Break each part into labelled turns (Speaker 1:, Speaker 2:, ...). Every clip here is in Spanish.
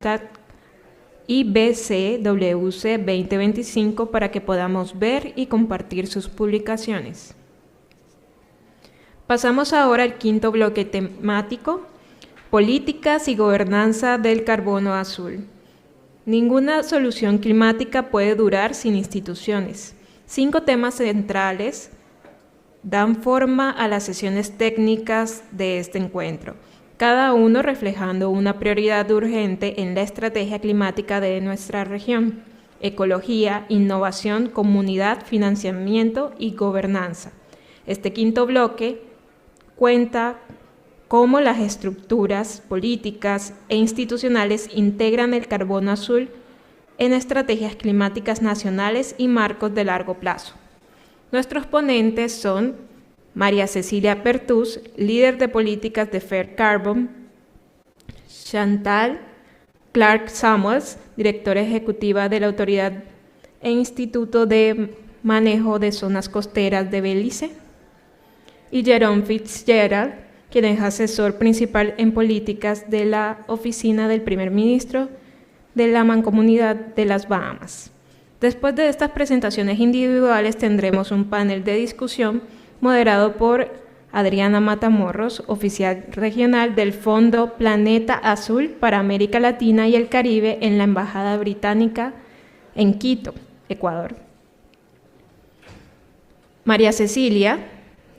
Speaker 1: hashtag IBCWC 2025 para que podamos ver y compartir sus publicaciones. Pasamos ahora al quinto bloque temático, políticas y gobernanza del carbono azul. Ninguna solución climática puede durar sin instituciones. 5 temas centrales dan forma a las sesiones técnicas de este encuentro, cada uno reflejando una prioridad urgente en la estrategia climática de nuestra región: ecología, innovación, comunidad, financiamiento y gobernanza. Este quinto bloque cuenta cómo las estructuras políticas e institucionales integran el carbono azul en estrategias climáticas nacionales y marcos de largo plazo. Nuestros ponentes son María Cecilia Pertús, líder de políticas de Fair Carbon; Chantal Clark Samuels, directora ejecutiva de la Autoridad e Instituto de Manejo de Zonas Costeras de Belice; y Jerome Fitzgerald, quien es asesor principal en políticas de la Oficina del Primer Ministro de la Mancomunidad de las Bahamas. Después de estas presentaciones individuales tendremos un panel de discusión moderado por Adriana Matamorros, oficial regional del Fondo Planeta Azul para América Latina y el Caribe en la Embajada Británica en Quito, Ecuador. María Cecilia,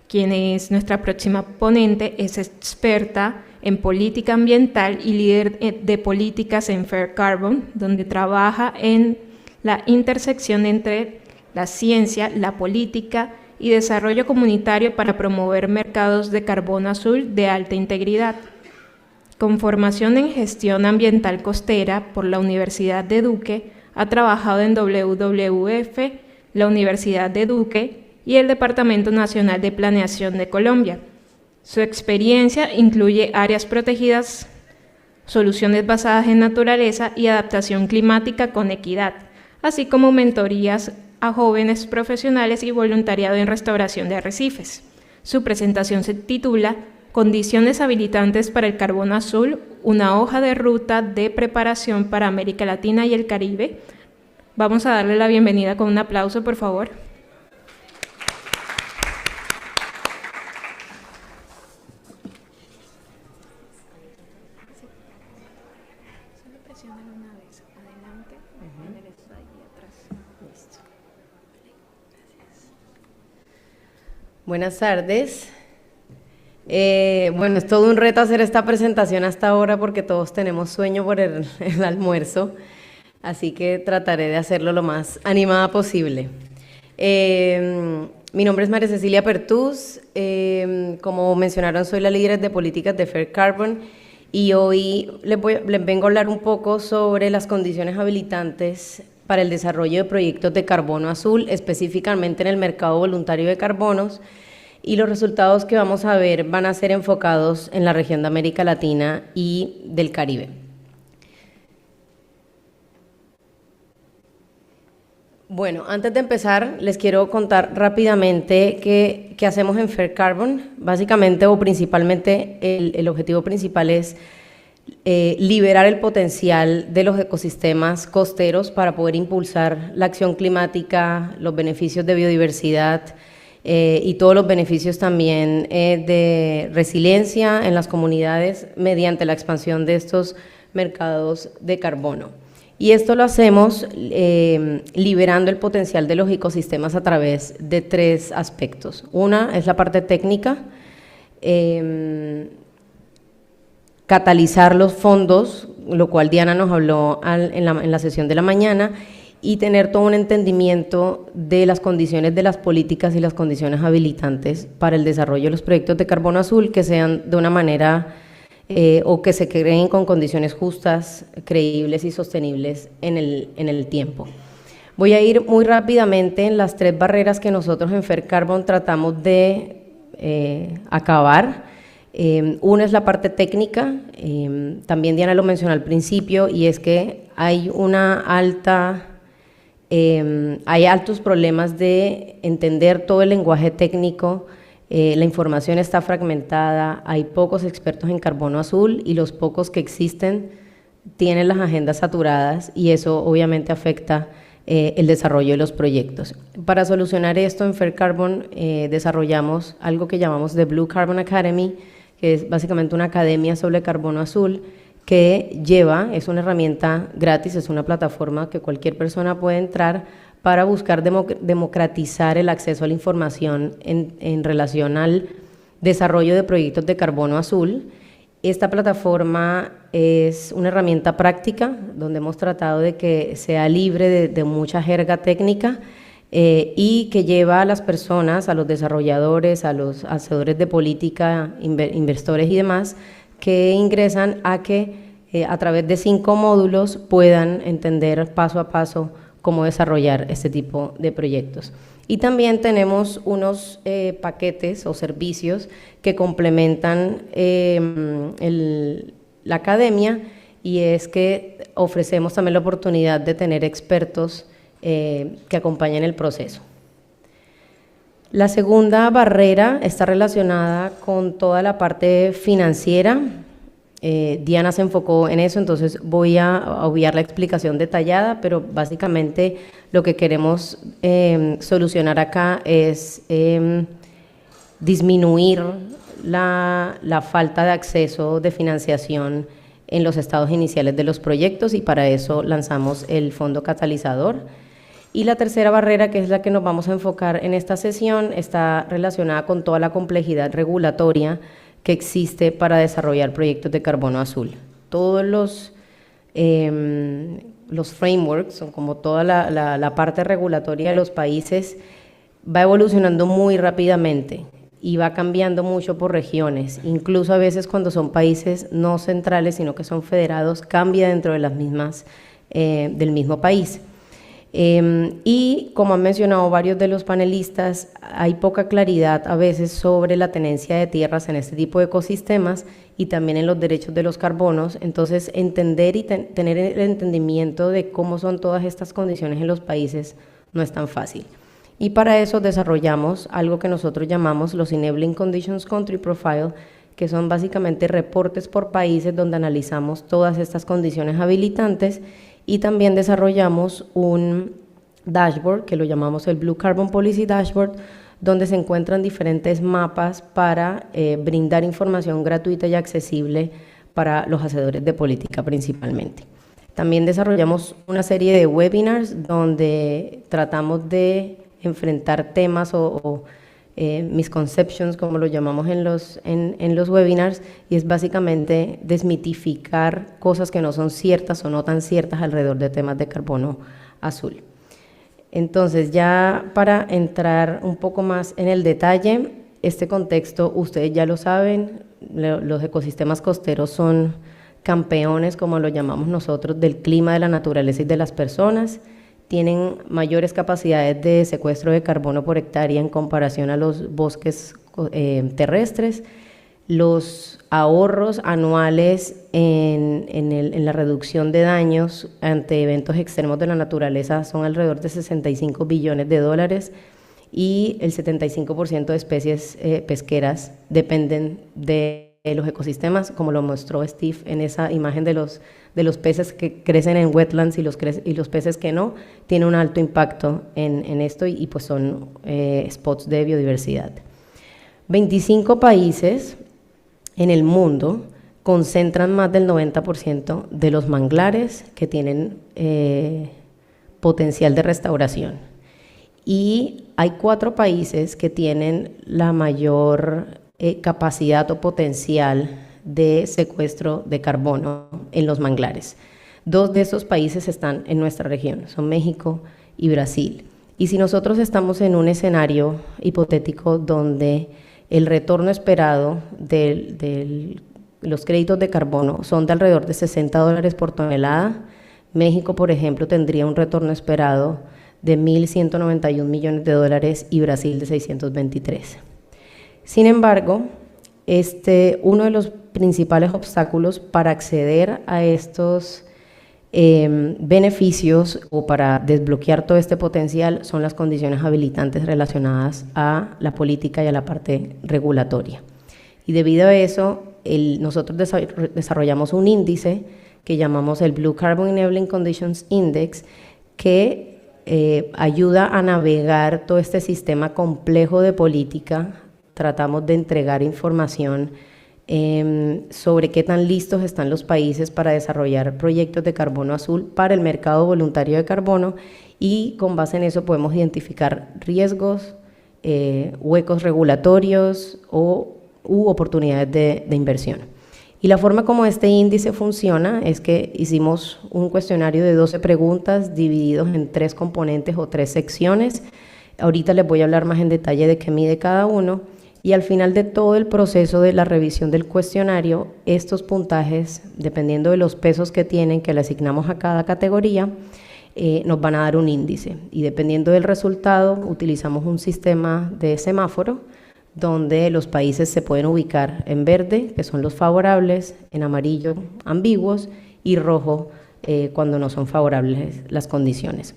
Speaker 1: quien es nuestra próxima ponente, es experta en política ambiental y líder de políticas en Fair Carbon, donde trabaja en la intersección entre la ciencia, la política y desarrollo comunitario para promover mercados de carbono azul de alta integridad. Con formación en gestión ambiental costera por la Universidad de Duque, ha trabajado en WWF, la Universidad de Duque y el Departamento Nacional de Planeación de Colombia. Su experiencia incluye áreas protegidas, soluciones basadas en naturaleza y adaptación climática con equidad, así como mentorías a jóvenes profesionales y voluntariado en restauración de arrecifes. Su presentación se titula Condiciones habilitantes para el carbono azul, una hoja de ruta de preparación para América Latina y el Caribe. Vamos a darle la bienvenida con un aplauso, por favor.
Speaker 2: Buenas tardes. Bueno, es todo un reto hacer esta presentación hasta ahora porque todos tenemos sueño por el almuerzo, así que trataré de hacerlo lo más animada posible. Mi nombre es María Cecilia Pertús, como mencionaron soy la líder de políticas de Fair Carbon y hoy les vengo a hablar un poco sobre las condiciones habilitantes para el desarrollo de proyectos de carbono azul, específicamente en el mercado voluntario de carbonos, y los resultados que vamos a ver van a ser enfocados en la región de América Latina y del Caribe. Bueno, antes de empezar, les quiero contar rápidamente qué hacemos en Fair Carbon. Básicamente o principalmente, el objetivo principal es liberar el potencial de los ecosistemas costeros para poder impulsar la acción climática, los beneficios de biodiversidad y todos los beneficios también de resiliencia en las comunidades mediante la expansión de estos mercados de carbono. Y esto lo hacemos liberando el potencial de los ecosistemas a través de 3 aspectos. Una es la parte técnica, catalizar los fondos, lo cual Diana nos habló en la sesión de la mañana, y tener todo un entendimiento de las condiciones de las políticas y las condiciones habilitantes para el desarrollo de los proyectos de carbono azul que sean de una manera o que se creen con condiciones justas, creíbles y sostenibles en el tiempo. Voy a ir muy rápidamente en las 3 barreras que nosotros en Fair Carbon tratamos de acabar. Una es la parte técnica, también Diana lo mencionó al principio, y es que hay altos problemas de entender todo el lenguaje técnico. La información está fragmentada, hay pocos expertos en carbono azul y los pocos que existen tienen las agendas saturadas y eso obviamente afecta el desarrollo de los proyectos. Para solucionar esto en Fair Carbon desarrollamos algo que llamamos The Blue Carbon Academy, que es básicamente una academia sobre carbono azul que es una herramienta gratis, es una plataforma que cualquier persona puede entrar para buscar democratizar el acceso a la información en relación al desarrollo de proyectos de carbono azul. Esta plataforma es una herramienta práctica donde hemos tratado de que sea libre de mucha jerga técnica y que lleva a las personas, a los desarrolladores, a los hacedores de política, inversores y demás, que ingresan a que a través de 5 módulos puedan entender paso a paso cómo desarrollar este tipo de proyectos. Y también tenemos unos paquetes o servicios que complementan la academia, y es que ofrecemos también la oportunidad de tener expertos que acompañen el proceso. La segunda barrera está relacionada con toda la parte financiera. Diana se enfocó en eso, entonces voy a obviar la explicación detallada, pero básicamente lo que queremos solucionar acá es disminuir la falta de acceso de financiación en los estados iniciales de los proyectos, y para eso lanzamos el Fondo Catalizador. Y la tercera barrera, que es la que nos vamos a enfocar en esta sesión, está relacionada con toda la complejidad regulatoria que existe para desarrollar proyectos de carbono azul. Todos los frameworks, como toda la parte regulatoria de los países, va evolucionando muy rápidamente y va cambiando mucho por regiones. Incluso a veces cuando son países no centrales, sino que son federados, cambia dentro de las mismas, del mismo país. Y como han mencionado varios de los panelistas, hay poca claridad a veces sobre la tenencia de tierras en este tipo de ecosistemas y también en los derechos de los carbonos. Entonces, entender y tener el entendimiento de cómo son todas estas condiciones en los países no es tan fácil. Y para eso desarrollamos algo que nosotros llamamos los Enabling Conditions Country Profile, que son básicamente reportes por países donde analizamos todas estas condiciones habilitantes. Y también desarrollamos un dashboard que lo llamamos el Blue Carbon Policy Dashboard, donde se encuentran diferentes mapas para brindar información gratuita y accesible para los hacedores de política principalmente. También desarrollamos una serie de webinars donde tratamos de enfrentar temas o misconceptions, como lo llamamos en los webinars, y es básicamente desmitificar cosas que no son ciertas o no tan ciertas alrededor de temas de carbono azul. Entonces, ya para entrar un poco más en el detalle, este contexto ustedes ya lo saben, los ecosistemas costeros son campeones, como lo llamamos nosotros, del clima, de la naturaleza y de las personas. Tienen mayores capacidades de secuestro de carbono por hectárea en comparación a los bosques terrestres. Los ahorros anuales en la reducción de daños ante eventos extremos de la naturaleza son alrededor de 65 billones de dólares, y el 75% de especies pesqueras dependen de los ecosistemas, como lo mostró Steve en esa imagen de los peces que crecen en wetlands y los peces que no, tiene un alto impacto en esto, y pues son spots de biodiversidad. 25 países en el mundo concentran más del 90% de los manglares que tienen potencial de restauración, y hay 4 países que tienen la mayor capacidad o potencial de secuestro de carbono en los manglares. 2 de esos países están en nuestra región, son México y Brasil. Y si nosotros estamos en un escenario hipotético donde el retorno esperado de los créditos de carbono son de alrededor de $60 por tonelada, México, por ejemplo, tendría un retorno esperado de $1.191 millones y Brasil de 623. Sin embargo, uno de los principales obstáculos para acceder a estos beneficios o para desbloquear todo este potencial son las condiciones habilitantes relacionadas a la política y a la parte regulatoria. Y debido a eso, nosotros desarrollamos un índice que llamamos el Blue Carbon Enabling Conditions Index, que ayuda a navegar todo este sistema complejo de política. Tratamos de entregar información sobre qué tan listos están los países para desarrollar proyectos de carbono azul para el mercado voluntario de carbono, y con base en eso podemos identificar riesgos, huecos regulatorios u oportunidades de inversión. Y la forma como este índice funciona es que hicimos un cuestionario de 12 preguntas divididos en 3 componentes o 3 secciones. Ahorita les voy a hablar más en detalle de qué mide cada uno. Y al final de todo el proceso de la revisión del cuestionario, estos puntajes, dependiendo de los pesos que tienen, que le asignamos a cada categoría, nos van a dar un índice. Y dependiendo del resultado, utilizamos un sistema de semáforo, donde los países se pueden ubicar en verde, que son los favorables, en amarillo, ambiguos, y rojo, cuando no son favorables las condiciones.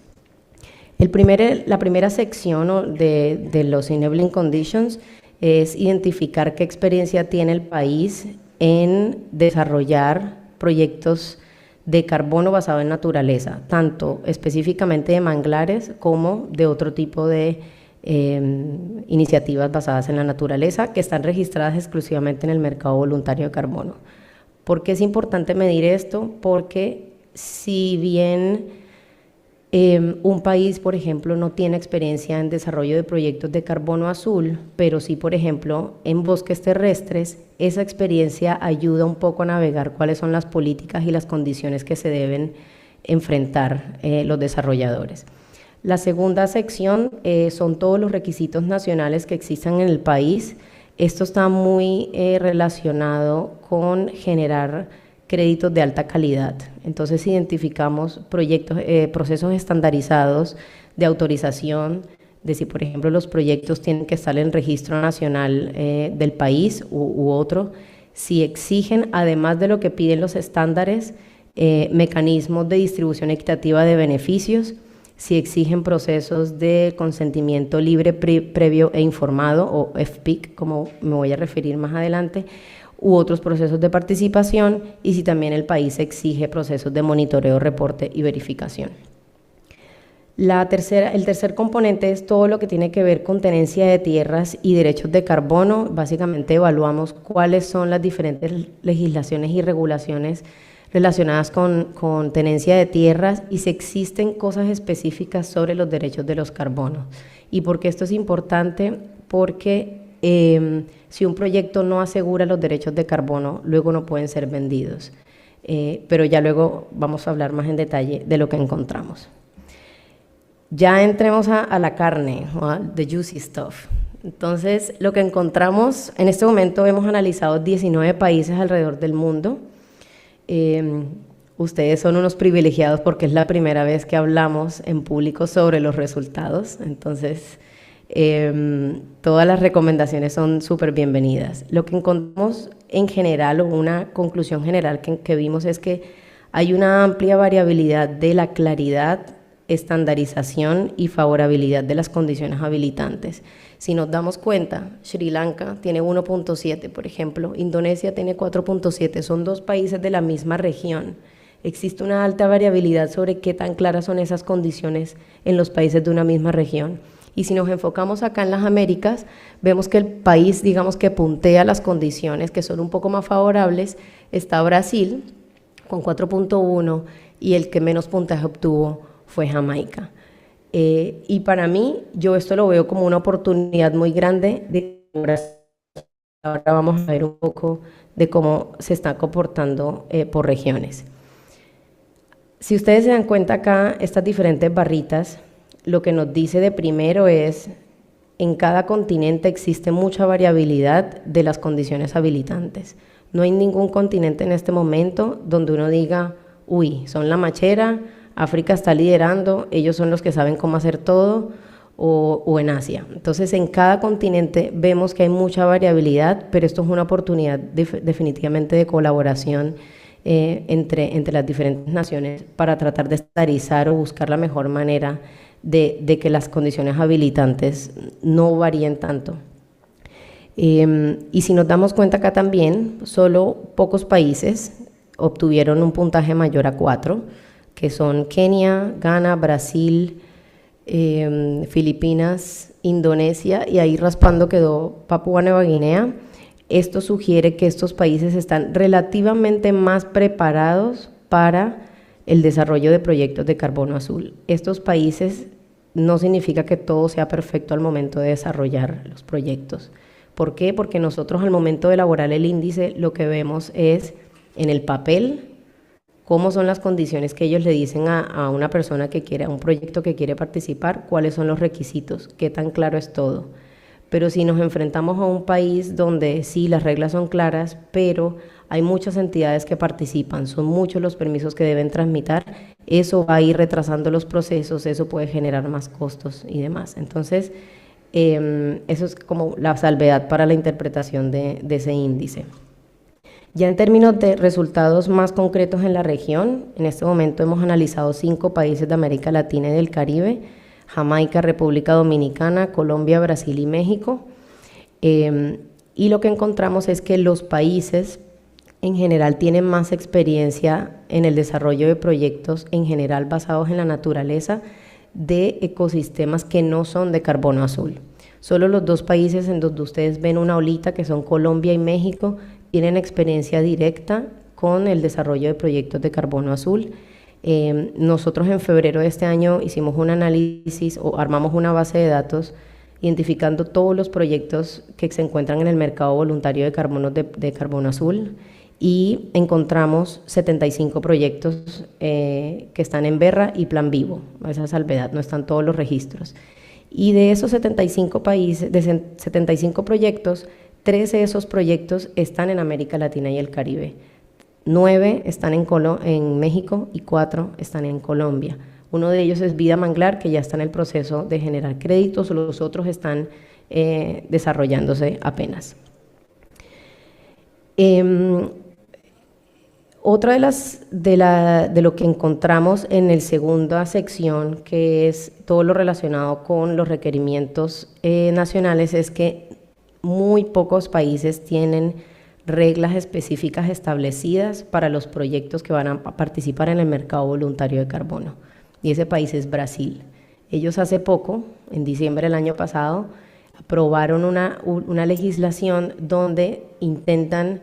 Speaker 2: La primera sección de los Enabling Conditions es identificar qué experiencia tiene el país en desarrollar proyectos de carbono basado en naturaleza, tanto específicamente de manglares como de otro tipo de iniciativas basadas en la naturaleza que están registradas exclusivamente en el mercado voluntario de carbono. ¿Por qué es importante medir esto? Porque si bien un país, por ejemplo, no tiene experiencia en desarrollo de proyectos de carbono azul, pero sí, por ejemplo, en bosques terrestres, esa experiencia ayuda un poco a navegar cuáles son las políticas y las condiciones que se deben enfrentar los desarrolladores. La segunda sección son todos los requisitos nacionales que existan en el país. Esto está muy relacionado con generar créditos de alta calidad. Entonces identificamos procesos estandarizados de autorización, de si por ejemplo los proyectos tienen que estar en el registro nacional del país u otro, si exigen, además de lo que piden los estándares, mecanismos de distribución equitativa de beneficios, si exigen procesos de consentimiento libre, previo e informado, o FPIC, como me voy a referir más adelante, u otros procesos de participación, y si también el país exige procesos de monitoreo, reporte y verificación. El tercer componente es todo lo que tiene que ver con tenencia de tierras y derechos de carbono. Básicamente evaluamos cuáles son las diferentes legislaciones y regulaciones relacionadas con tenencia de tierras y si existen cosas específicas sobre los derechos de los carbonos. ¿Y por qué esto es importante? Porque si un proyecto no asegura los derechos de carbono, luego no pueden ser vendidos. Pero ya luego vamos a hablar más en detalle de lo que encontramos. Ya entremos a la carne, the juicy stuff. Entonces, lo que encontramos, en este momento hemos analizado 19 países alrededor del mundo. Ustedes son unos privilegiados porque es la primera vez que hablamos en público sobre los resultados, entonces todas las recomendaciones son súper bienvenidas. Lo que encontramos en general, o una conclusión general que vimos, es que hay una amplia variabilidad de la claridad, estandarización y favorabilidad de las condiciones habilitantes. Si nos damos cuenta, Sri Lanka tiene 1.7, por ejemplo, Indonesia tiene 4.7, son 2 países de la misma región. Existe una alta variabilidad sobre qué tan claras son esas condiciones en los países de una misma región. Y si nos enfocamos acá en las Américas, vemos que el país, digamos, que puntea las condiciones que son un poco más favorables, está Brasil con 4.1 y el que menos puntaje obtuvo fue Jamaica. Y para mí, yo esto lo veo como una oportunidad muy grande de ahora vamos a ver un poco de cómo se está comportando por regiones. Si ustedes se dan cuenta acá, estas diferentes barritas, lo que nos dice de primero es, en cada continente existe mucha variabilidad de las condiciones habilitantes. No hay ningún continente en este momento donde uno diga, uy, son la machera, África está liderando, ellos son los que saben cómo hacer todo, o en Asia. Entonces, en cada continente vemos que hay mucha variabilidad, pero esto es una oportunidad definitivamente de colaboración entre las diferentes naciones para tratar de estandarizar o buscar la mejor manera de que las condiciones habilitantes no varíen tanto. Y si nos damos cuenta acá también, solo pocos países obtuvieron un puntaje mayor a 4, que son Kenia, Ghana, Brasil, Filipinas, Indonesia, y ahí raspando quedó Papúa Nueva Guinea. Esto sugiere que estos países están relativamente más preparados para el desarrollo de proyectos de carbono azul. Estos países no significa que todo sea perfecto al momento de desarrollar los proyectos. ¿Por qué? Porque nosotros al momento de elaborar el índice lo que vemos es en el papel cómo son las condiciones que ellos le dicen a una persona que quiere, a un proyecto que quiere participar, cuáles son los requisitos, qué tan claro es todo. Pero si nos enfrentamos a un país donde sí, las reglas son claras, pero hay muchas entidades que participan, son muchos los permisos que deben tramitar, eso va a ir retrasando los procesos, eso puede generar más costos y demás. Entonces, eso es como la salvedad para la interpretación de ese índice. Ya en términos de resultados más concretos en la región, en este momento hemos analizado 5 países de América Latina y del Caribe: Jamaica, República Dominicana, Colombia, Brasil y México. Y lo que encontramos es que los países en general tienen más experiencia en el desarrollo de proyectos en general basados en la naturaleza de ecosistemas que no son de carbono azul. Solo los 2 países en donde ustedes ven una olita, que son Colombia y México, tienen experiencia directa con el desarrollo de proyectos de carbono azul. Nosotros en febrero de este año hicimos un análisis o armamos una base de datos identificando todos los proyectos que se encuentran en el mercado voluntario de carbono azul, y encontramos 75 proyectos que están en Verra y Plan Vivo, esa salvedad, no están todos los registros. Y de esos 75 proyectos, 13 de esos proyectos están en América Latina y el Caribe. 9 están en México y 4 están en Colombia. Uno de ellos es Vida Manglar, que ya está en el proceso de generar créditos, los otros están desarrollándose apenas. Otra de lo que encontramos en la segunda sección, que es todo lo relacionado con los requerimientos nacionales, es que muy pocos países tienen reglas específicas establecidas para los proyectos que van a participar en el mercado voluntario de carbono. Y ese país es Brasil. Ellos hace poco, en diciembre del año pasado, aprobaron una legislación donde intentan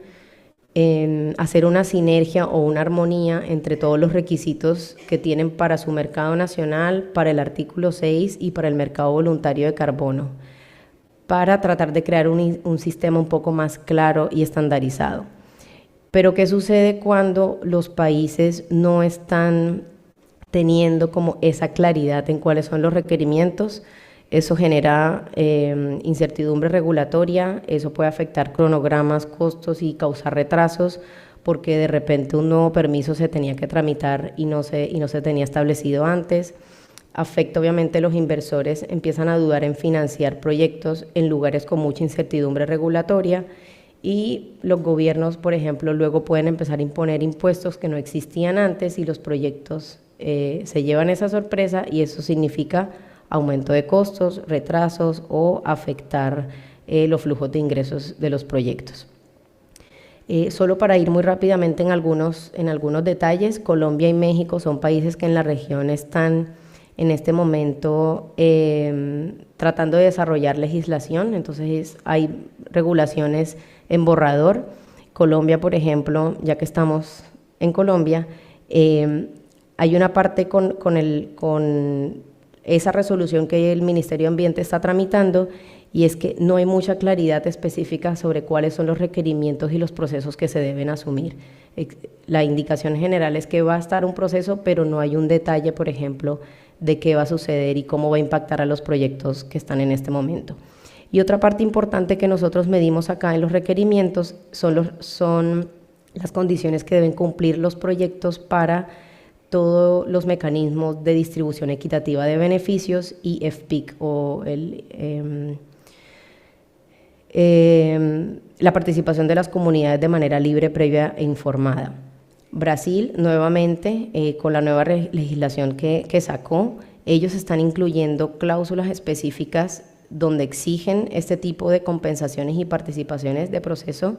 Speaker 2: hacer una sinergia o una armonía entre todos los requisitos que tienen para su mercado nacional, para el artículo 6 y para el mercado voluntario de carbono, para tratar de crear un sistema un poco más claro y estandarizado. Pero ¿qué sucede cuando los países no están teniendo como esa claridad en cuáles son los requerimientos? Eso genera incertidumbre regulatoria, eso puede afectar cronogramas, costos y causar retrasos, porque de repente un nuevo permiso se tenía que tramitar y no se tenía establecido antes. Afecta obviamente a los inversores, empiezan a dudar en financiar proyectos en lugares con mucha incertidumbre regulatoria, y los gobiernos, por ejemplo, luego pueden empezar a imponer impuestos que no existían antes y los proyectos se llevan esa sorpresa, y eso significa aumento de costos, retrasos o afectar los flujos de ingresos de los proyectos. Solo para ir muy rápidamente en algunos detalles, Colombia y México son países que en la región están en este momento tratando de desarrollar legislación, entonces hay regulaciones en borrador. Colombia, por ejemplo, ya que estamos en Colombia, hay una parte con esa resolución que el Ministerio de Ambiente está tramitando, y es que no hay mucha claridad específica sobre cuáles son los requerimientos y los procesos que se deben asumir. La indicación general es que va a estar un proceso, pero no hay un detalle, por ejemplo, de qué va a suceder y cómo va a impactar a los proyectos que están en este momento. Y otra parte importante que nosotros medimos acá en los requerimientos son las condiciones que deben cumplir los proyectos para todos los mecanismos de distribución equitativa de beneficios y FPIC, o la participación de las comunidades de manera libre, previa e informada. Brasil, nuevamente, con la nueva legislación que sacó, ellos están incluyendo cláusulas específicas donde exigen este tipo de compensaciones y participaciones de proceso,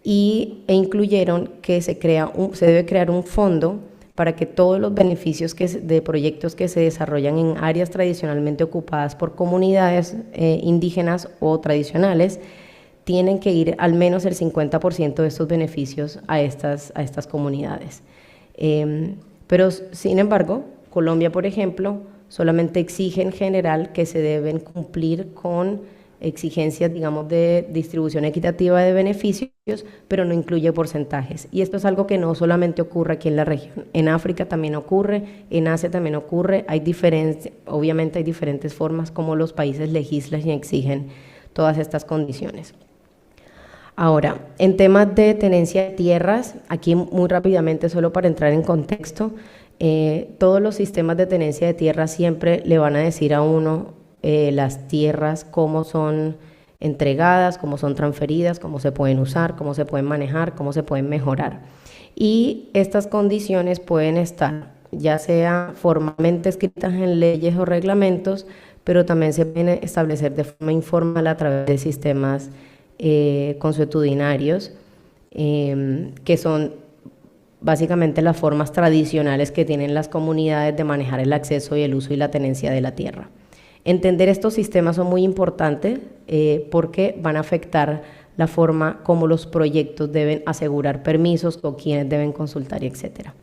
Speaker 2: e incluyeron que se debe crear un fondo para que todos los beneficios de proyectos que se desarrollan en áreas tradicionalmente ocupadas por comunidades indígenas o tradicionales tienen que ir al menos el 50% de estos beneficios a estas comunidades. Pero, sin embargo, Colombia, por ejemplo, solamente exige en general que se deben cumplir con exigencias, digamos, de distribución equitativa de beneficios, pero no incluye porcentajes. Y esto es algo que no solamente ocurre aquí en la región, en África también ocurre, en Asia también ocurre, obviamente hay diferentes formas como los países legislan y exigen todas estas condiciones. Ahora, en temas de tenencia de tierras, aquí muy rápidamente, solo para entrar en contexto, todos los sistemas de tenencia de tierras siempre le van a decir a uno las tierras, cómo son entregadas, cómo son transferidas, cómo se pueden usar, cómo se pueden manejar, cómo se pueden mejorar. Y estas condiciones pueden estar ya sea formalmente escritas en leyes o reglamentos, pero también se pueden establecer de forma informal a través de sistemas consuetudinarios, que son básicamente las formas tradicionales que tienen las comunidades de manejar el acceso y el uso y la tenencia de la tierra. Entender estos sistemas son muy importantes porque van a afectar la forma como los proyectos deben asegurar permisos o quienes deben consultar, etcétera.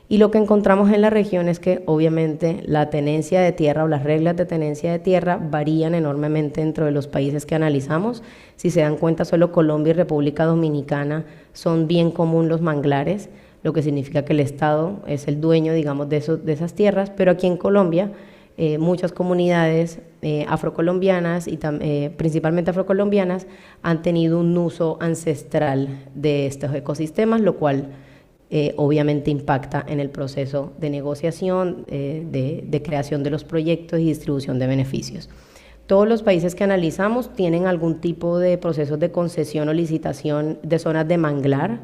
Speaker 2: Y lo que encontramos en la región es que obviamente la tenencia de tierra o las reglas de tenencia de tierra varían enormemente dentro de los países que analizamos. Si se dan cuenta, solo Colombia y República Dominicana son bien común los manglares, lo que significa que el Estado es el dueño, digamos, de esas tierras, pero aquí en Colombia muchas comunidades afrocolombianas y principalmente afrocolombianas han tenido un uso ancestral de estos ecosistemas, lo cual obviamente impacta en el proceso de negociación, de creación de los proyectos y distribución de beneficios. Todos los países que analizamos tienen algún tipo de procesos de concesión o licitación de zonas de manglar.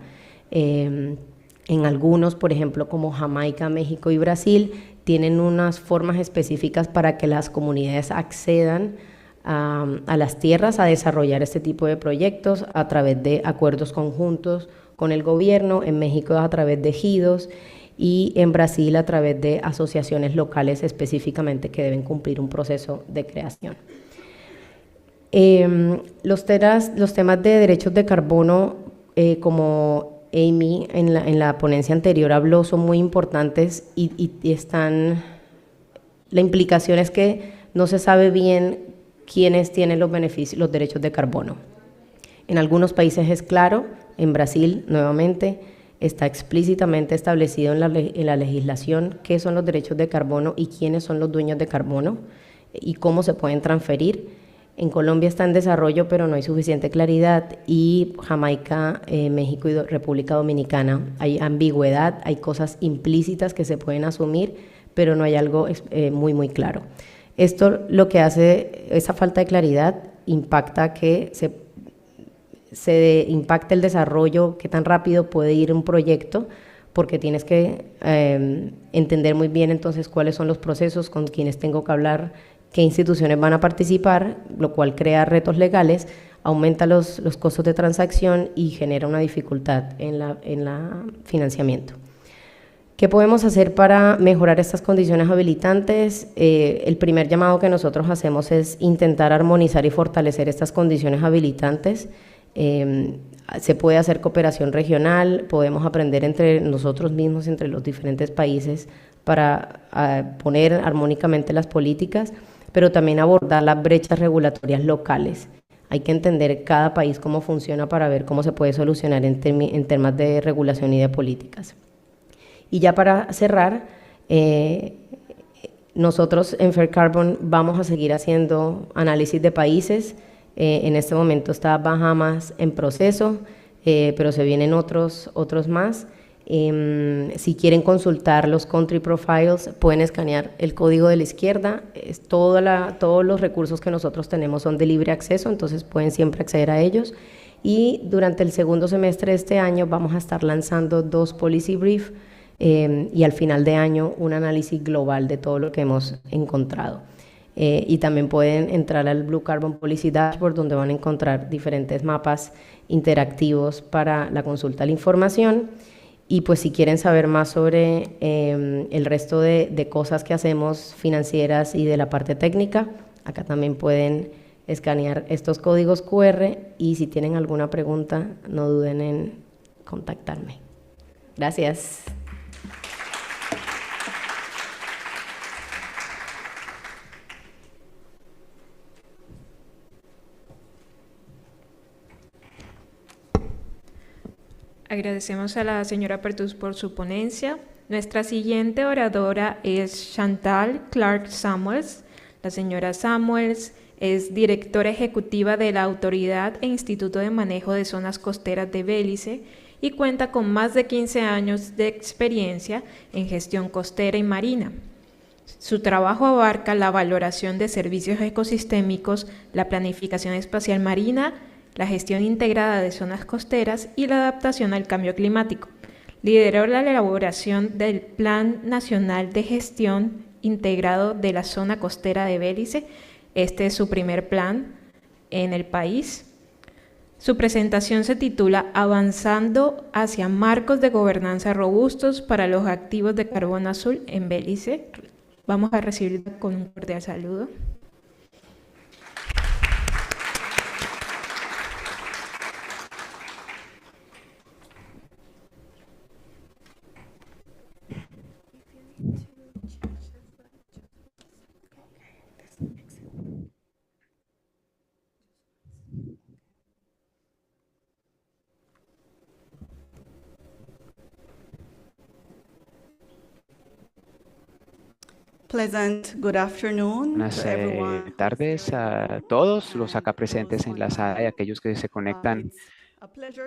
Speaker 2: En algunos, por ejemplo, como Jamaica, México y Brasil, tienen unas formas específicas para que las comunidades accedan a las tierras, a desarrollar este tipo de proyectos a través de acuerdos conjuntos con el gobierno, en México a través de ejidos y en Brasil a través de asociaciones locales específicamente que deben cumplir un proceso de creación. Los temas de derechos de carbono, como Amy en la ponencia anterior habló, son muy importantes y la implicación es que no se sabe bien quiénes tienen los beneficios, los derechos de carbono. En algunos países es claro, en Brasil nuevamente está explícitamente establecido en la legislación qué son los derechos de carbono y quiénes son los dueños de carbono y cómo se pueden transferir. En Colombia está en desarrollo, pero no hay suficiente claridad, y Jamaica, México y República Dominicana hay ambigüedad, hay cosas implícitas que se pueden asumir, pero no hay algo muy claro. Esto lo que hace, esa falta de claridad impacta que se impacta el desarrollo, qué tan rápido puede ir un proyecto, porque tienes que entender muy bien entonces cuáles son los procesos, con quienes tengo que hablar, qué instituciones van a participar, lo cual crea retos legales, aumenta los costos de transacción y genera una dificultad en la financiamiento. ¿Qué podemos hacer para mejorar estas condiciones habilitantes? El primer llamado que nosotros hacemos es intentar armonizar y fortalecer estas condiciones habilitantes. Se puede hacer cooperación regional, podemos aprender entre nosotros mismos, entre los diferentes países, para poner armónicamente las políticas, pero también abordar las brechas regulatorias locales. Hay que entender cada país cómo funciona para ver cómo se puede solucionar en temas de regulación y de políticas. Y ya para cerrar, nosotros en Fair Carbon vamos a seguir haciendo análisis de países. En este momento está Bahamas en proceso, pero se vienen otros más. Si quieren consultar los country profiles, pueden escanear el código de la izquierda. Todos los recursos que nosotros tenemos son de libre acceso, entonces pueden siempre acceder a ellos. Y durante el segundo semestre de este año vamos a estar lanzando 2 policy brief y al final de año un análisis global de todo lo que hemos encontrado. Y también pueden entrar al Blue Carbon Policy Dashboard, donde van a encontrar diferentes mapas interactivos para la consulta de la información. Y pues si quieren saber más sobre el resto de cosas que hacemos financieras y de la parte técnica, acá también pueden escanear estos códigos QR, y si tienen alguna pregunta, no duden en contactarme. Gracias.
Speaker 1: Agradecemos a la señora Pertus por su ponencia. Nuestra siguiente oradora es Chantal Clark Samuels. La señora Samuels es directora ejecutiva de la Autoridad e Instituto de Manejo de Zonas Costeras de Belice y cuenta con más de 15 años de experiencia en gestión costera y marina. Su trabajo abarca la valoración de servicios ecosistémicos, la planificación espacial marina, la gestión integrada de zonas costeras y la adaptación al cambio climático. Lideró la elaboración del Plan Nacional de Gestión Integrado de la Zona Costera de Belice. Este es su primer plan en el país. Su presentación se titula Avanzando hacia marcos de gobernanza robustos para los activos de carbono azul en Belice. Vamos a recibirla con un cordial saludo.
Speaker 3: Pleasant good afternoon
Speaker 4: Buenas
Speaker 3: to everyone.
Speaker 4: tardes a todos los acá presentes en la sala y a aquellos que se conectan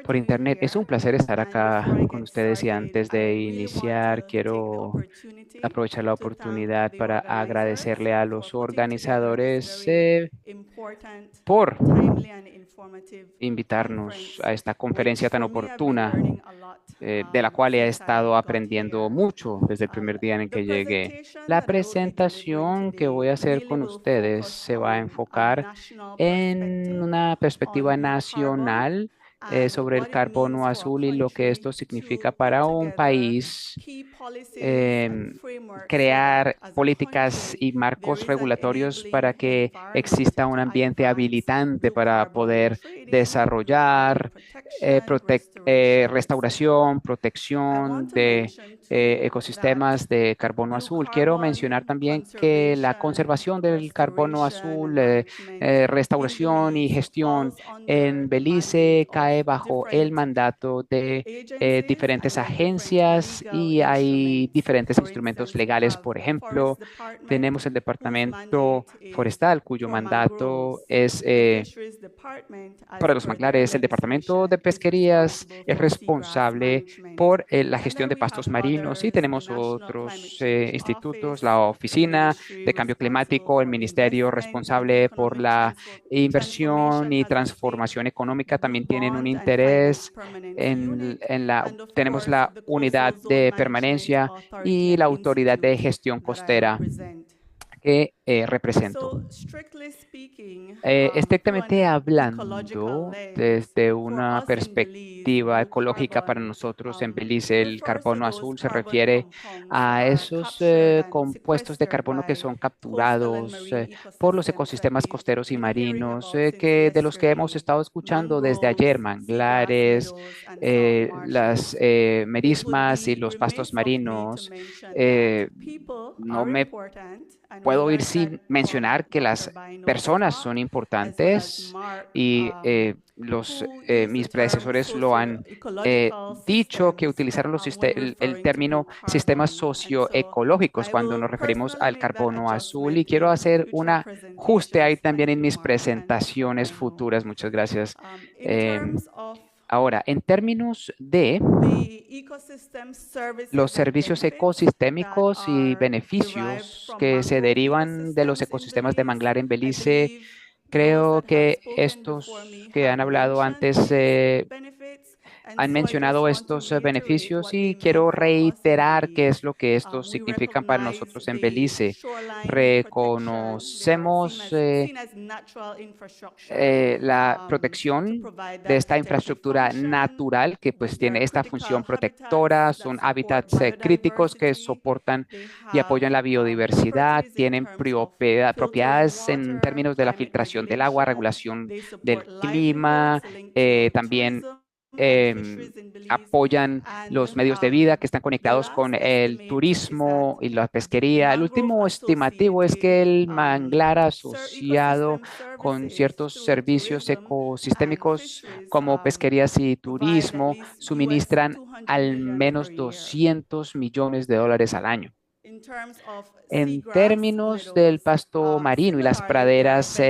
Speaker 4: por internet. Es un placer estar acá con ustedes y antes de iniciar quiero aprovechar la oportunidad para agradecerle a los organizadores por invitarnos a esta conferencia tan oportuna, de la cual he estado aprendiendo mucho desde el primer día en que llegué. La presentación que voy a hacer con ustedes se va a enfocar en una perspectiva nacional sobre el carbono azul y lo que esto significa para un país, crear políticas y marcos regulatorios para que exista un ambiente habilitante para poder desarrollar restauración, protección de ecosistemas de carbono azul. Quiero mencionar también que la conservación del carbono azul, restauración y gestión en Belice cae bajo el mandato de diferentes agencias y hay diferentes instrumentos legales. Por ejemplo, tenemos el Departamento Forestal, cuyo mandato es para los manglares. El Departamento de Pesquerías es responsable por la gestión de pastos marinos y tenemos otros institutos, la Oficina de Cambio Climático, el Ministerio responsable por la inversión y transformación económica también tienen un interés tenemos la unidad de permanencia y la autoridad de gestión costera que represento. Estrictamente hablando, desde una perspectiva ecológica para nosotros en Belice, el carbono azul se refiere a esos compuestos de carbono que son capturados por los ecosistemas costeros y marinos, de los que hemos estado escuchando desde ayer, manglares, las merismas y los pastos marinos. No me puedo ir sin mencionar que las personas son importantes y mis predecesores lo han dicho, que utilizaron el término sistemas socioecológicos cuando nos referimos al carbono azul, y quiero hacer un ajuste ahí también en mis presentaciones futuras. Muchas gracias. Ahora, en términos de los servicios ecosistémicos y beneficios que se derivan de los ecosistemas de manglar en Belice, creo que estos que han hablado antes han mencionado estos beneficios y quiero reiterar qué es lo que estos significan para nosotros en Belice. Reconocemos la protección de esta infraestructura natural que pues tiene esta función protectora, son hábitats críticos que soportan y apoyan la biodiversidad, tienen propiedades en términos de la filtración del agua, regulación del clima, también apoyan los medios de vida que están conectados con el turismo y la pesquería. El último estimativo es que el manglar asociado con ciertos servicios ecosistémicos como pesquerías y turismo suministran al menos $200 millones al año. En términos del pasto marino y las praderas,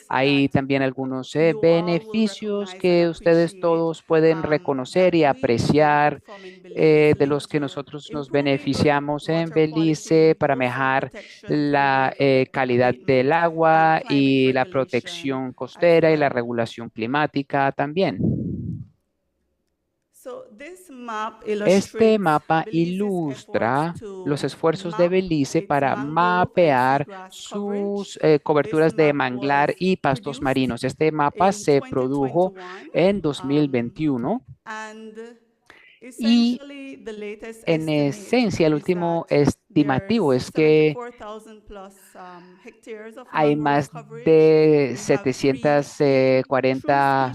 Speaker 4: hay también algunos beneficios que ustedes todos pueden reconocer y apreciar, de los que nosotros nos beneficiamos en Belice para mejorar la calidad del agua y la protección costera y la regulación climática también. Este mapa ilustra los esfuerzos de Belice para mapear sus coberturas de manglar y pastos marinos. Este mapa se produjo en 2021 y en esencia el último estimativo es que hay más de 740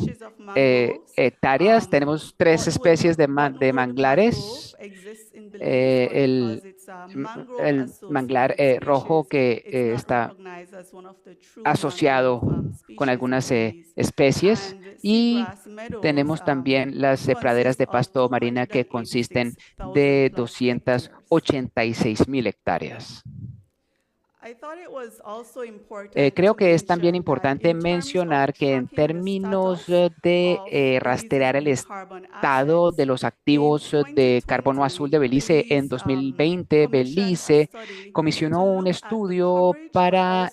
Speaker 4: hectáreas. Tenemos 3 especies de manglares. El manglar rojo que está asociado con algunas especies y tenemos también las praderas de pasto marina que consisten de 286,000 hectáreas. Creo que es también importante mencionar que en términos de rastrear el estado de los activos de carbono azul de Belice, en 2020 Belice comisionó un estudio para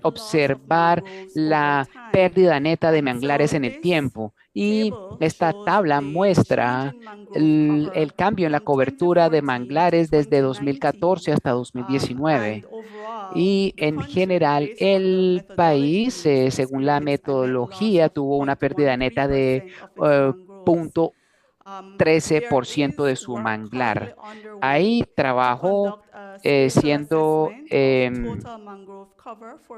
Speaker 4: observar la pérdida neta de manglares en el tiempo. Y esta tabla muestra el cambio en la cobertura de manglares desde 2014 hasta 2019. Y en general, el país, según la metodología, tuvo una pérdida neta de 0,13% de su manglar. Hay trabajo siendo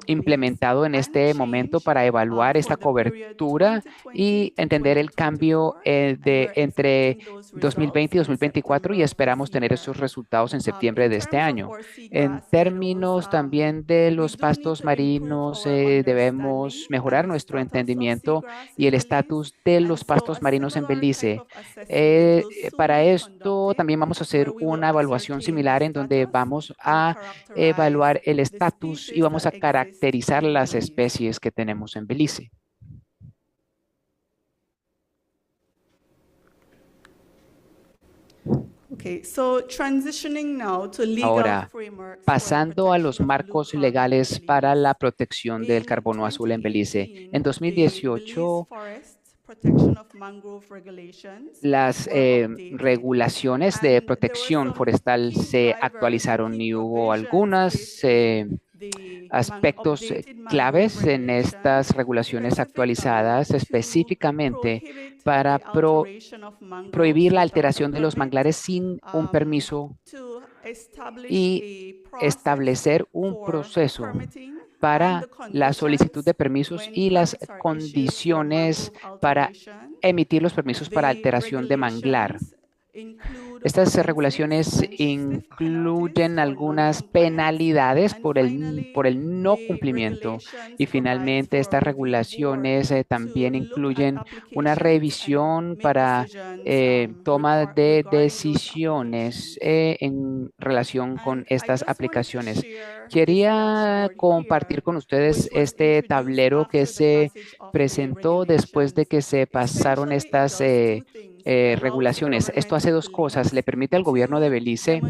Speaker 4: implementado en este momento para evaluar esta cobertura y entender el cambio entre 2020 y 2024 y esperamos tener esos resultados en septiembre de este año. En términos también de los pastos marinos, debemos mejorar nuestro entendimiento y el estatus de los pastos marinos en Belice. Para esto también vamos a hacer una evaluación similar en donde vamos a evaluar el estatus y vamos a caracterizar las especies que tenemos en Belice. Ahora, pasando a los marcos legales para la protección del carbono azul en Belice. En 2018, las regulaciones de protección forestal se actualizaron y hubo algunos aspectos claves en estas regulaciones actualizadas, específicamente para prohibir la alteración de los manglares sin un permiso y establecer un proceso para la solicitud de permisos y las condiciones para emitir los permisos para alteración de manglar. Estas regulaciones incluyen algunas penalidades por el no cumplimiento y finalmente estas regulaciones también incluyen una revisión para toma de decisiones en relación con estas aplicaciones. Quería compartir con ustedes este tablero que se presentó después de que se pasaron estas regulaciones. Esto hace dos cosas. Le permite al gobierno de Belice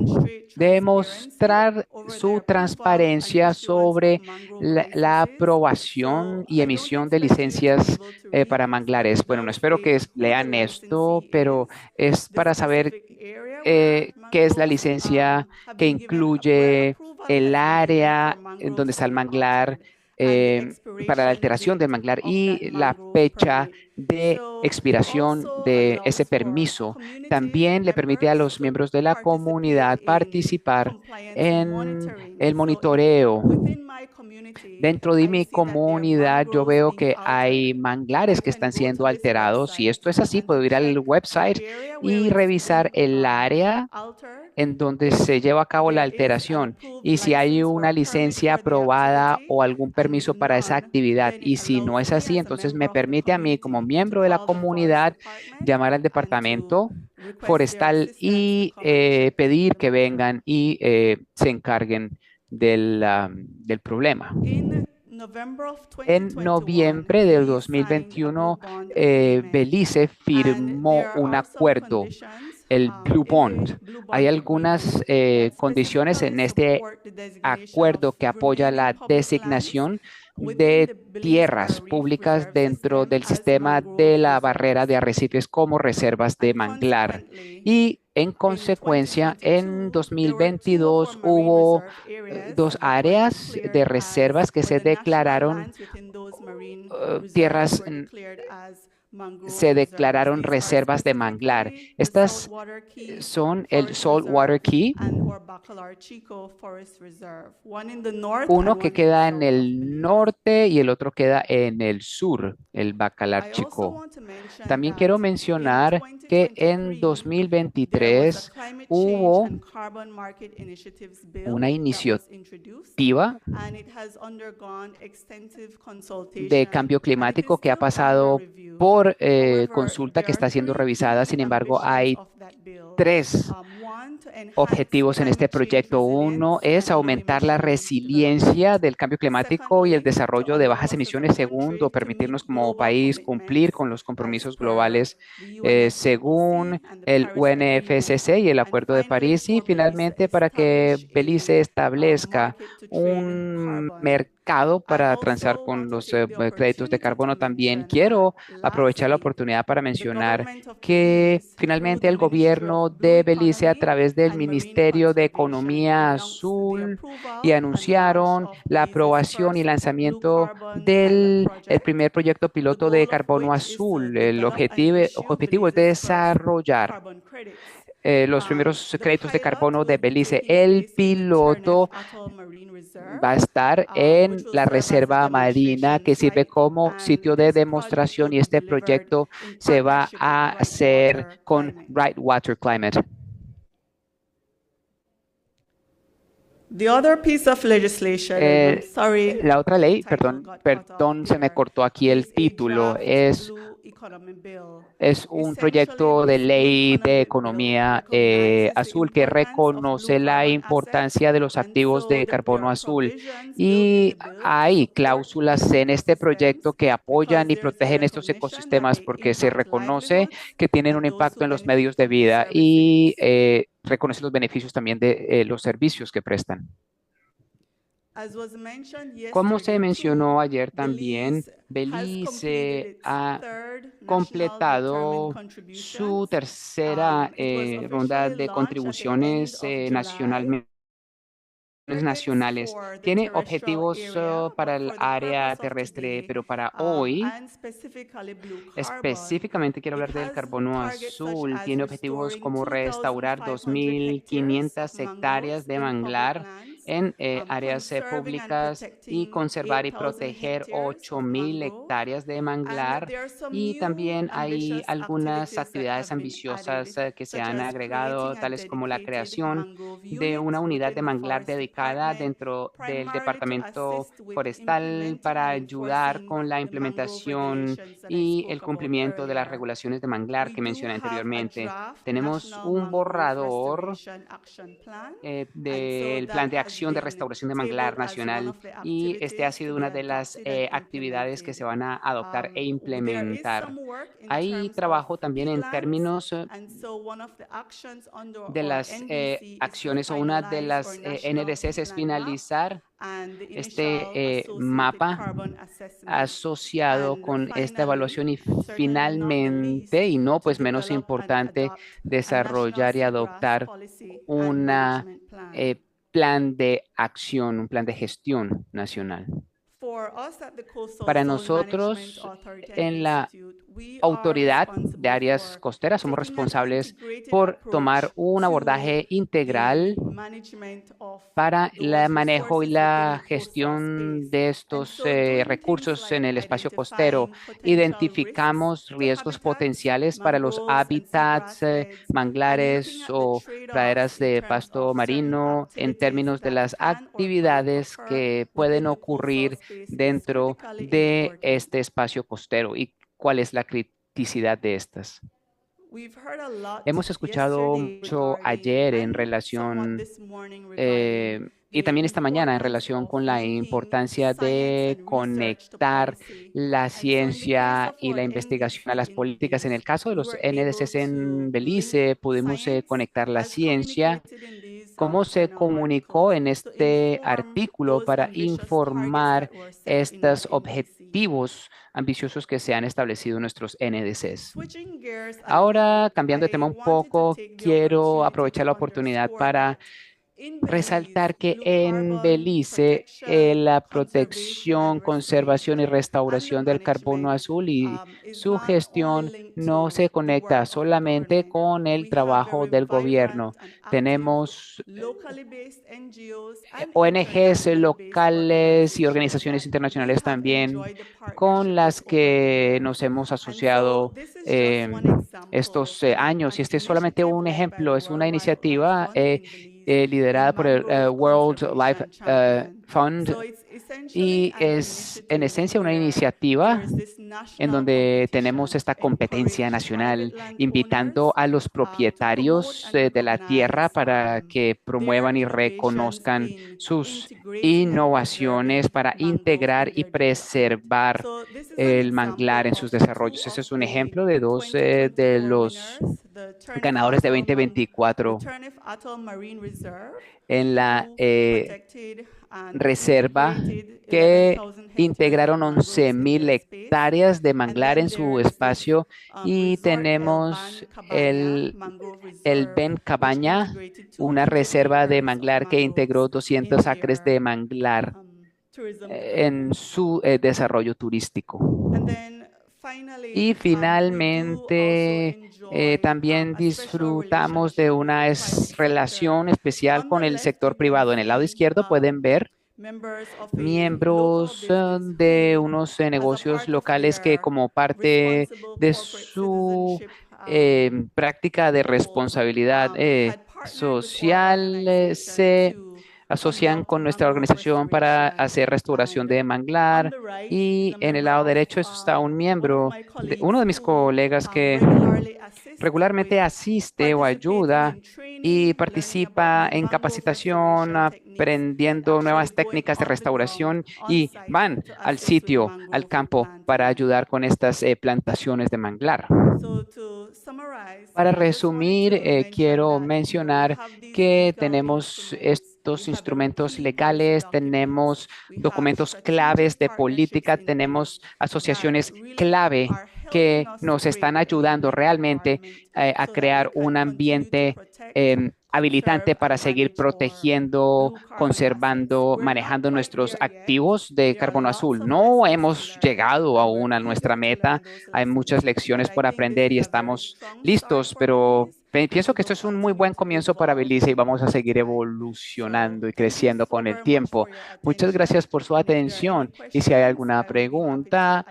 Speaker 4: demostrar su transparencia sobre la aprobación y emisión de licencias para manglares. Bueno, no espero que lean esto, pero es para saber qué es la licencia que incluye el área en donde está el manglar, para la alteración del manglar y la fecha de expiración de ese permiso. También le permite a los miembros de la comunidad participar en el monitoreo. Dentro de mi comunidad yo veo que hay manglares que están siendo alterados. Si esto es así, puedo ir al website y revisar el área en donde se lleva a cabo la alteración y si hay una licencia aprobada o algún permiso para esa actividad. Y si no es así, entonces me permite a mí como miembro de la comunidad llamar al departamento forestal y pedir que vengan y se encarguen del problema. En noviembre del 2021, Belice firmó un acuerdo, el Blue Bond. Hay algunas condiciones en este acuerdo que apoya la designación de tierras públicas dentro del sistema de la barrera de arrecifes como reservas de manglar. Y en consecuencia, en 2022 hubo dos áreas de reservas que se declararon tierras se declararon reservas de manglar. Estas son el Saltwater Key, uno que queda en el norte y el otro queda en el sur, el Bacalar Chico. También quiero mencionar que en 2023 hubo una iniciativa de cambio climático que ha pasado por consulta que está siendo revisada. Sin embargo, hay tres objetivos en este proyecto. Uno es aumentar la resiliencia del cambio climático y el desarrollo de bajas emisiones. Segundo, permitirnos como país cumplir con los compromisos globales según el UNFCCC y el Acuerdo de París. Y finalmente, para que Belice establezca un mercado para transar con los créditos de carbono. También quiero aprovechar la oportunidad para mencionar que finalmente el gobierno de Belice a través del Ministerio de Economía Azul y anunciaron la aprobación y lanzamiento del el primer proyecto piloto de carbono azul. El objetivo es desarrollar los primeros créditos de carbono de Belice. El piloto va a estar en la reserva marina que sirve como sitio de demostración y este proyecto se va a hacer con Bright Water Climate. La otra ley, perdón, se me cortó aquí el título, es un proyecto de ley de economía azul que reconoce la importancia de los activos de carbono azul. Y hay cláusulas en este proyecto que apoyan y protegen estos ecosistemas porque se reconoce que tienen un impacto en los medios de vida y reconoce los beneficios también de los servicios que prestan. Como se mencionó ayer también, Belice ha completado su tercera ronda de contribuciones nacionales. Tiene objetivos para el área terrestre, pero para hoy, específicamente quiero hablar del carbono azul. Tiene objetivos como restaurar 2.500 hectáreas de manglar en áreas públicas y conservar y proteger 8.000 hectáreas de manglar. Y también hay algunas actividades ambiciosas que se han agregado, tales como la creación de una unidad de manglar dedicada dentro del Departamento Forestal para ayudar con la implementación y el cumplimiento de las regulaciones de manglar que mencioné anteriormente. Tenemos un borrador del plan de acción acción de restauración de manglar nacional y este ha sido una de las actividades que se van a adoptar e implementar. Hay trabajo también en términos de las acciones o una de las NDCs es finalizar este mapa asociado con esta evaluación y finalmente, y no pues menos importante, desarrollar y adoptar una plan de acción, un plan de gestión nacional. Para nosotros, en la Autoridad de Áreas Costeras, somos responsables por tomar un abordaje integral para el manejo y la gestión de estos recursos en el espacio costero. Identificamos riesgos potenciales para los hábitats, manglares o praderas de pasto marino en términos de las actividades que pueden ocurrir dentro de este espacio costero y cuál es la criticidad de estas. Hemos escuchado mucho ayer en relación y también esta mañana en relación con la importancia de conectar la ciencia y la investigación a las políticas. En el caso de los NDCs en Belice, pudimos conectar la ciencia. ¿Cómo se comunicó en este artículo para informar estos objetivos ambiciosos que se han establecido en nuestros NDCs? Ahora, cambiando de tema un poco, quiero aprovechar la oportunidad para resaltar que en Belice la protección, conservación y restauración del carbono azul y su gestión no se conecta solamente con el trabajo del gobierno. Tenemos ONGs locales y organizaciones internacionales también con las que nos hemos asociado estos años. Y este es solamente un ejemplo, es una iniciativa liderada por el World Life Fund y es en esencia una iniciativa en donde tenemos esta competencia nacional, invitando a los propietarios de la tierra para que promuevan y reconozcan sus innovaciones para integrar y preservar el manglar en sus desarrollos. Ese es un ejemplo de dos de los ganadores de 2024 en la reserva que integraron 11.000 hectáreas de manglar en su espacio y tenemos el Ben Cabaña, una reserva de manglar que integró 200 acres de manglar en su desarrollo turístico. Y finalmente, también disfrutamos de una relación especial con el sector privado. En el lado izquierdo pueden ver miembros de unos negocios locales que como parte de su práctica de responsabilidad social se asocian con nuestra organización para hacer restauración de manglar. Y en el lado derecho eso está un miembro, de uno de mis colegas que regularmente asiste o ayuda y participa en capacitación, aprendiendo nuevas técnicas de restauración y van al sitio, al campo, para ayudar con estas plantaciones de manglar. Para resumir, quiero mencionar que tenemos estos instrumentos legales, tenemos documentos claves de política, tenemos asociaciones clave que nos están ayudando realmente a crear un ambiente habilitante para seguir protegiendo, conservando, manejando nuestros activos de carbono azul. No hemos llegado aún a nuestra meta, hay muchas lecciones por aprender y estamos listos, pero pienso que esto es un muy buen comienzo para Belice y vamos a seguir evolucionando y creciendo con el tiempo. Muchas gracias por su atención y si hay alguna pregunta,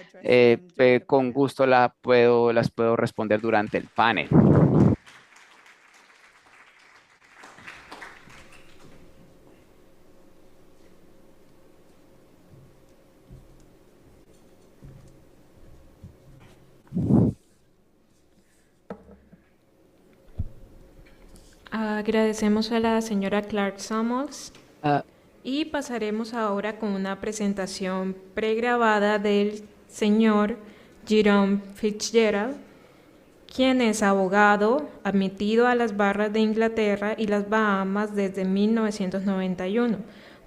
Speaker 4: con gusto las puedo responder durante el panel.
Speaker 1: Agradecemos a la señora Clark Summers. Y pasaremos ahora con una presentación pregrabada del señor Jerome Fitzgerald, quien es abogado admitido a las barras de Inglaterra y las Bahamas desde 1991.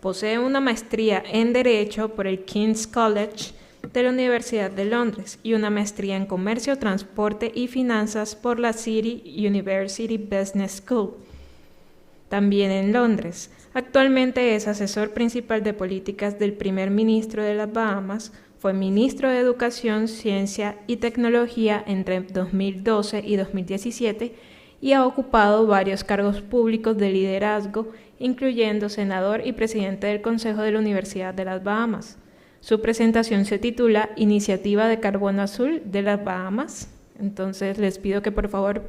Speaker 1: Posee una maestría en Derecho por el King's College de la Universidad de Londres y una maestría en Comercio, Transporte y Finanzas por la City University Business School, también en Londres. Actualmente es asesor principal de políticas del primer ministro de las Bahamas. Fue ministro de Educación, Ciencia y Tecnología entre 2012 y 2017 y ha ocupado varios cargos públicos de liderazgo, incluyendo senador y presidente del Consejo de la Universidad de las Bahamas. Su presentación se titula Iniciativa de Carbono Azul de las Bahamas. Entonces les pido que por favor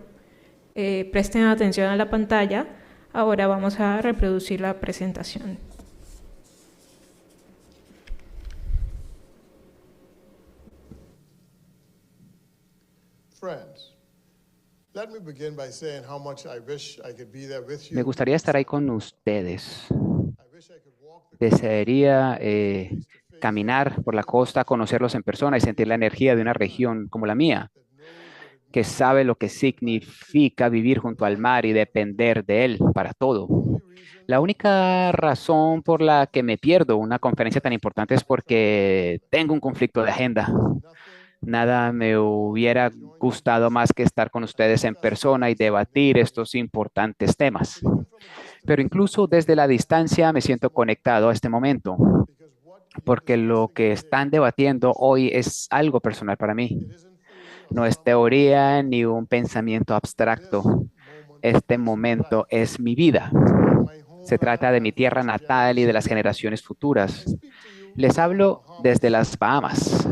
Speaker 1: presten atención a la pantalla. Ahora vamos a reproducir la presentación.
Speaker 4: Me gustaría estar ahí con ustedes. Desearía caminar por la costa, conocerlos en persona y sentir la energía de una región como la mía, que sabe lo que significa vivir junto al mar y depender de él para todo. La única razón por la que me pierdo una conferencia tan importante es porque tengo un conflicto de agenda. Nada me hubiera gustado más que estar con ustedes en persona y debatir estos importantes temas. Pero incluso desde la distancia me siento conectado a este momento, porque lo que están debatiendo hoy es algo personal para mí. No es teoría ni un pensamiento abstracto. Este momento es mi vida. Se trata de mi tierra natal y de las generaciones futuras. Les hablo desde las Bahamas,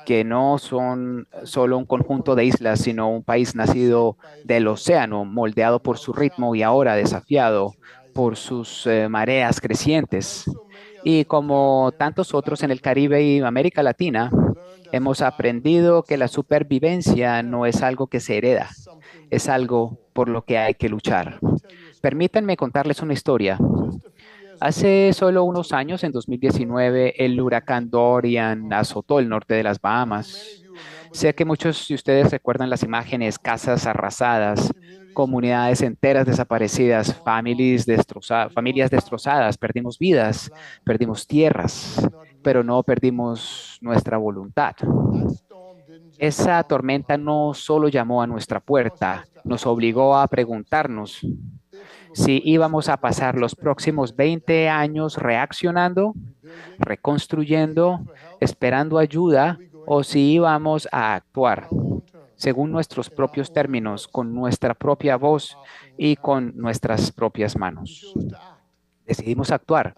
Speaker 4: que no son solo un conjunto de islas, sino un país nacido del océano, moldeado por su ritmo y ahora desafiado por sus mareas crecientes. Y como tantos otros en el Caribe y América Latina, hemos aprendido que la supervivencia no es algo que se hereda, es algo por lo que hay que luchar. Permítanme contarles una historia. Hace solo unos años, en 2019, el huracán Dorian azotó el norte de las Bahamas. Sé que muchos de ustedes recuerdan las imágenes, casas arrasadas, comunidades enteras desaparecidas, familias destrozadas, perdimos vidas, perdimos tierras, pero no perdimos nuestra voluntad. Esa tormenta no solo llamó a nuestra puerta, nos obligó a preguntarnos si íbamos a pasar los próximos 20 años reaccionando, reconstruyendo, esperando ayuda, o si íbamos a actuar según nuestros propios términos, con nuestra propia voz y con nuestras propias manos. Decidimos actuar.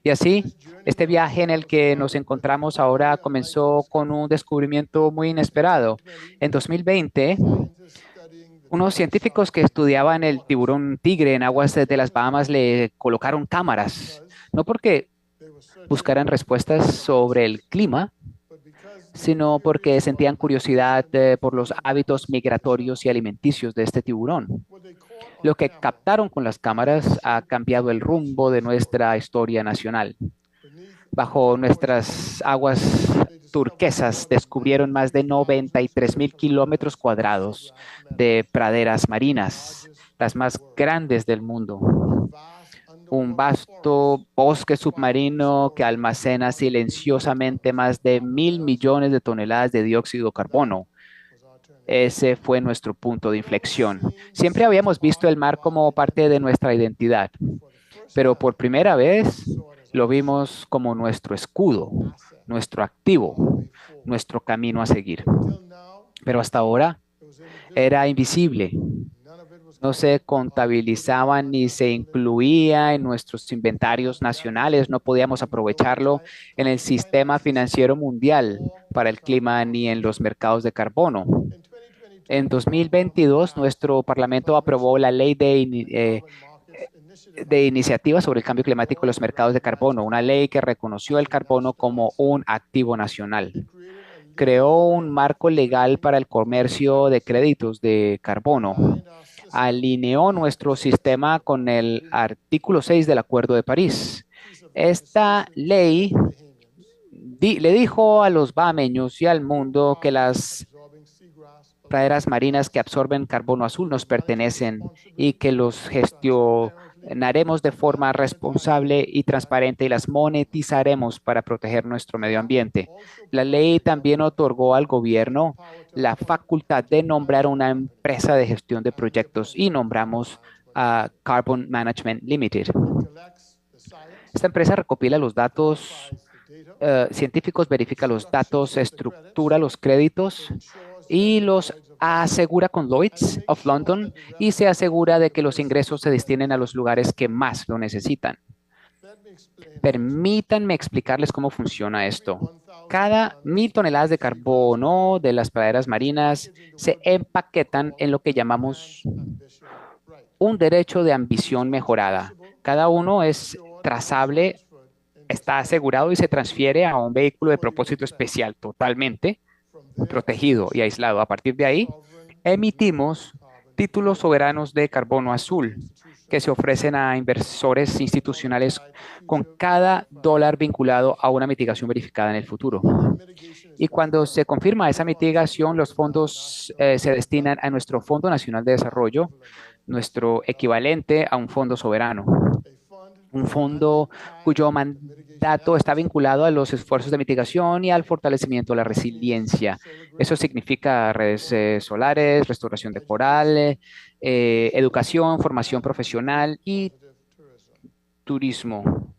Speaker 4: Y así, este viaje en el que nos encontramos ahora comenzó con un descubrimiento muy inesperado. En 2020, unos científicos que estudiaban el tiburón tigre en aguas de las Bahamas le colocaron cámaras, no porque buscaran respuestas sobre el clima, sino porque sentían curiosidad por los hábitos migratorios y alimenticios de este tiburón. Lo que captaron con las cámaras ha cambiado el rumbo de nuestra historia nacional. Bajo nuestras aguas turquesas descubrieron más de 93.000 kilómetros cuadrados de praderas marinas, las más grandes del mundo. Un vasto bosque submarino que almacena silenciosamente más de 1.000 millones de toneladas de dióxido de carbono. Ese fue nuestro punto de inflexión. Siempre habíamos visto el mar como parte de nuestra identidad, pero por primera vez lo vimos como nuestro escudo, nuestro activo, nuestro camino a seguir. Pero hasta ahora era invisible. No se contabilizaba ni se incluía en nuestros inventarios nacionales. No podíamos aprovecharlo en el sistema financiero mundial para el clima ni en los mercados de carbono. En 2022, nuestro Parlamento aprobó la Ley de Iniciativa sobre el Cambio Climático y los Mercados de Carbono, una ley que reconoció el carbono como un activo nacional. Creó un marco legal para el comercio de créditos de carbono, alineó nuestro sistema con el artículo 6 del Acuerdo de París. Esta ley le dijo a los bahameños y al mundo que las praderas marinas que absorben carbono azul nos pertenecen y que los gestionaremos de forma responsable y transparente y las monetizaremos para proteger nuestro medio ambiente. La ley también otorgó al gobierno la facultad de nombrar una empresa de gestión de proyectos y nombramos a Carbon Management Limited. Esta empresa recopila los datos científicos, verifica los datos, estructura los créditos y los asegura con Lloyd's of London y se asegura de que los ingresos se destinen a los lugares que más lo necesitan. Permítanme explicarles cómo funciona esto. Cada 1.000 toneladas de carbono de las praderas marinas se empaquetan en lo que llamamos un derecho de ambición mejorada. Cada uno es trazable, está asegurado y se transfiere a un vehículo de propósito especial totalmente protegido y aislado. A partir de ahí, emitimos títulos soberanos de carbono azul que se ofrecen a inversores institucionales con cada dólar vinculado a una mitigación verificada en el futuro. Y cuando se confirma esa mitigación, los fondos se destinan a nuestro Fondo Nacional de Desarrollo, nuestro equivalente a un fondo soberano. Un fondo cuyo mandato está vinculado a los esfuerzos de mitigación y al fortalecimiento de la resiliencia. Eso significa redes solares, restauración de coral, educación, formación profesional y turismo.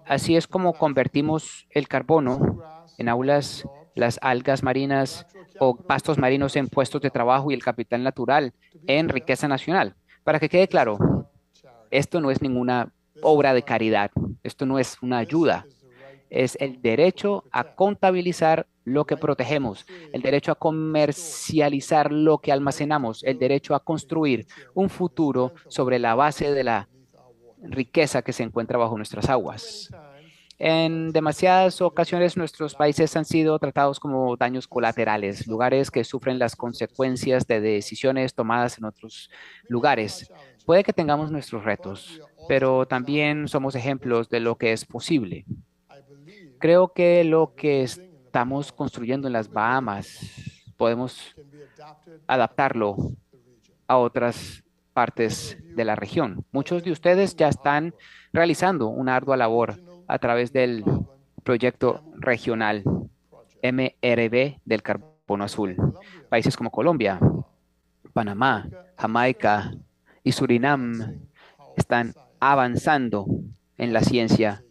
Speaker 4: Así es como convertimos el carbono en aulas, las algas marinas o pastos marinos en puestos de trabajo y el capital natural en riqueza nacional. Para que quede claro, esto no es ninguna obra de caridad, esto no es una ayuda, es el derecho a contabilizar lo que protegemos, el derecho a comercializar lo que almacenamos, el derecho a construir un futuro sobre la base de la riqueza que se encuentra bajo nuestras aguas. En demasiadas ocasiones nuestros países han sido tratados como daños colaterales, lugares que sufren las consecuencias de decisiones tomadas en otros lugares. Puede que tengamos nuestros retos, pero también somos ejemplos de lo que es posible. Creo que lo que estamos construyendo en las Bahamas podemos adaptarlo a otras partes de la región. Muchos de ustedes ya están realizando una ardua labor a través del proyecto regional MRV del carbono azul. Países como Colombia, Panamá, Jamaica y Surinam están avanzando en la ciencia.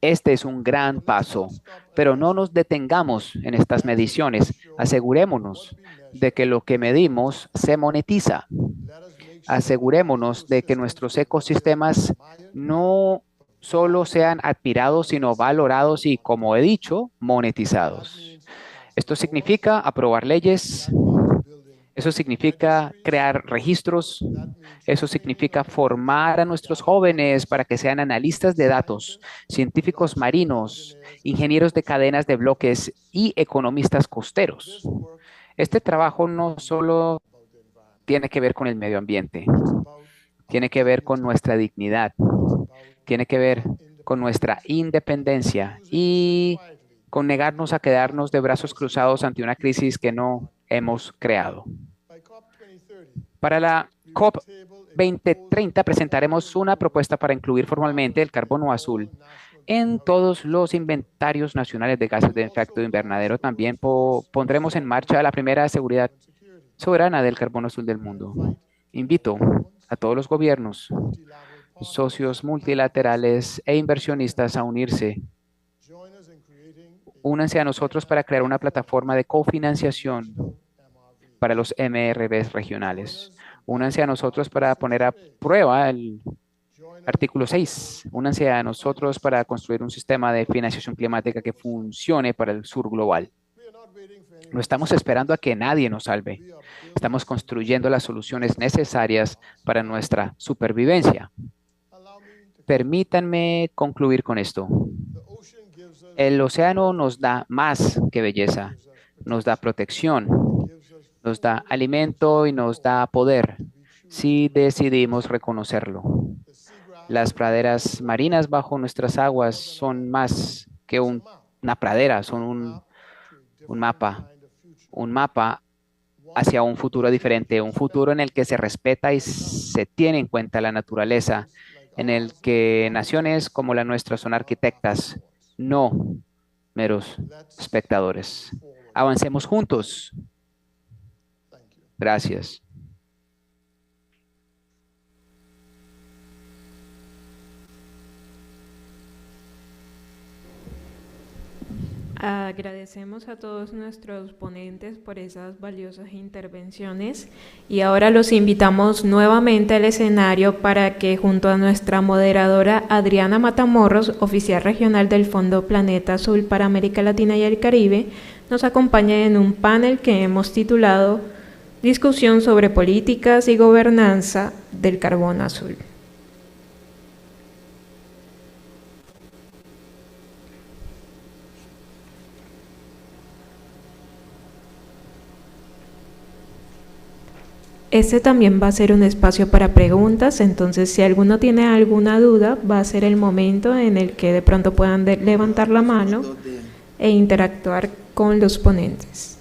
Speaker 4: Este es un gran paso, pero no nos detengamos en estas mediciones. Asegurémonos de que lo que medimos se monetiza. Asegurémonos de que nuestros ecosistemas no solo sean admirados, sino valorados y, como he dicho, monetizados. Esto significa aprobar leyes, eso significa crear registros, eso significa formar a nuestros jóvenes para que sean analistas de datos, científicos marinos, ingenieros de cadenas de bloques y economistas costeros. Este trabajo no solo tiene que ver con el medio ambiente, tiene que ver con nuestra dignidad, tiene que ver con nuestra independencia y con negarnos a quedarnos de brazos cruzados ante una crisis que no hemos creado. Para la COP 2030 presentaremos una propuesta para incluir formalmente el carbono azul en todos los inventarios nacionales de gases de efecto invernadero. También pondremos en marcha la primera seguridad soberana del carbono azul del mundo. Invito a todos los gobiernos, socios multilaterales e inversionistas a unirse. Únanse a nosotros para crear una plataforma de cofinanciación para los MRVs regionales. Únanse a nosotros para poner a prueba el artículo 6. Únanse a nosotros para construir un sistema de financiación climática que funcione para el sur global. No estamos esperando a que nadie nos salve. Estamos construyendo las soluciones necesarias para nuestra supervivencia. Permítanme concluir con esto. El océano nos da más que belleza, nos da protección, nos da alimento y nos da poder si decidimos reconocerlo. Las praderas marinas bajo nuestras aguas son más que una pradera, son un mapa, un mapa hacia un futuro diferente, un futuro en el que se respeta y se tiene en cuenta la naturaleza, en el que naciones como la nuestra son arquitectas, no meros espectadores. Avancemos juntos. Gracias.
Speaker 1: Agradecemos a todos nuestros ponentes por esas valiosas intervenciones y ahora los invitamos nuevamente al escenario para que junto a nuestra moderadora Adriana Matamorros, oficial regional del Fondo Planeta Azul para América Latina y el Caribe, nos acompañe en un panel que hemos titulado Discusión sobre políticas y gobernanza del carbón azul. Este también va a ser un espacio para preguntas, entonces si alguno tiene alguna duda, va a ser el momento en el que de pronto puedan levantar la mano e interactuar con los ponentes.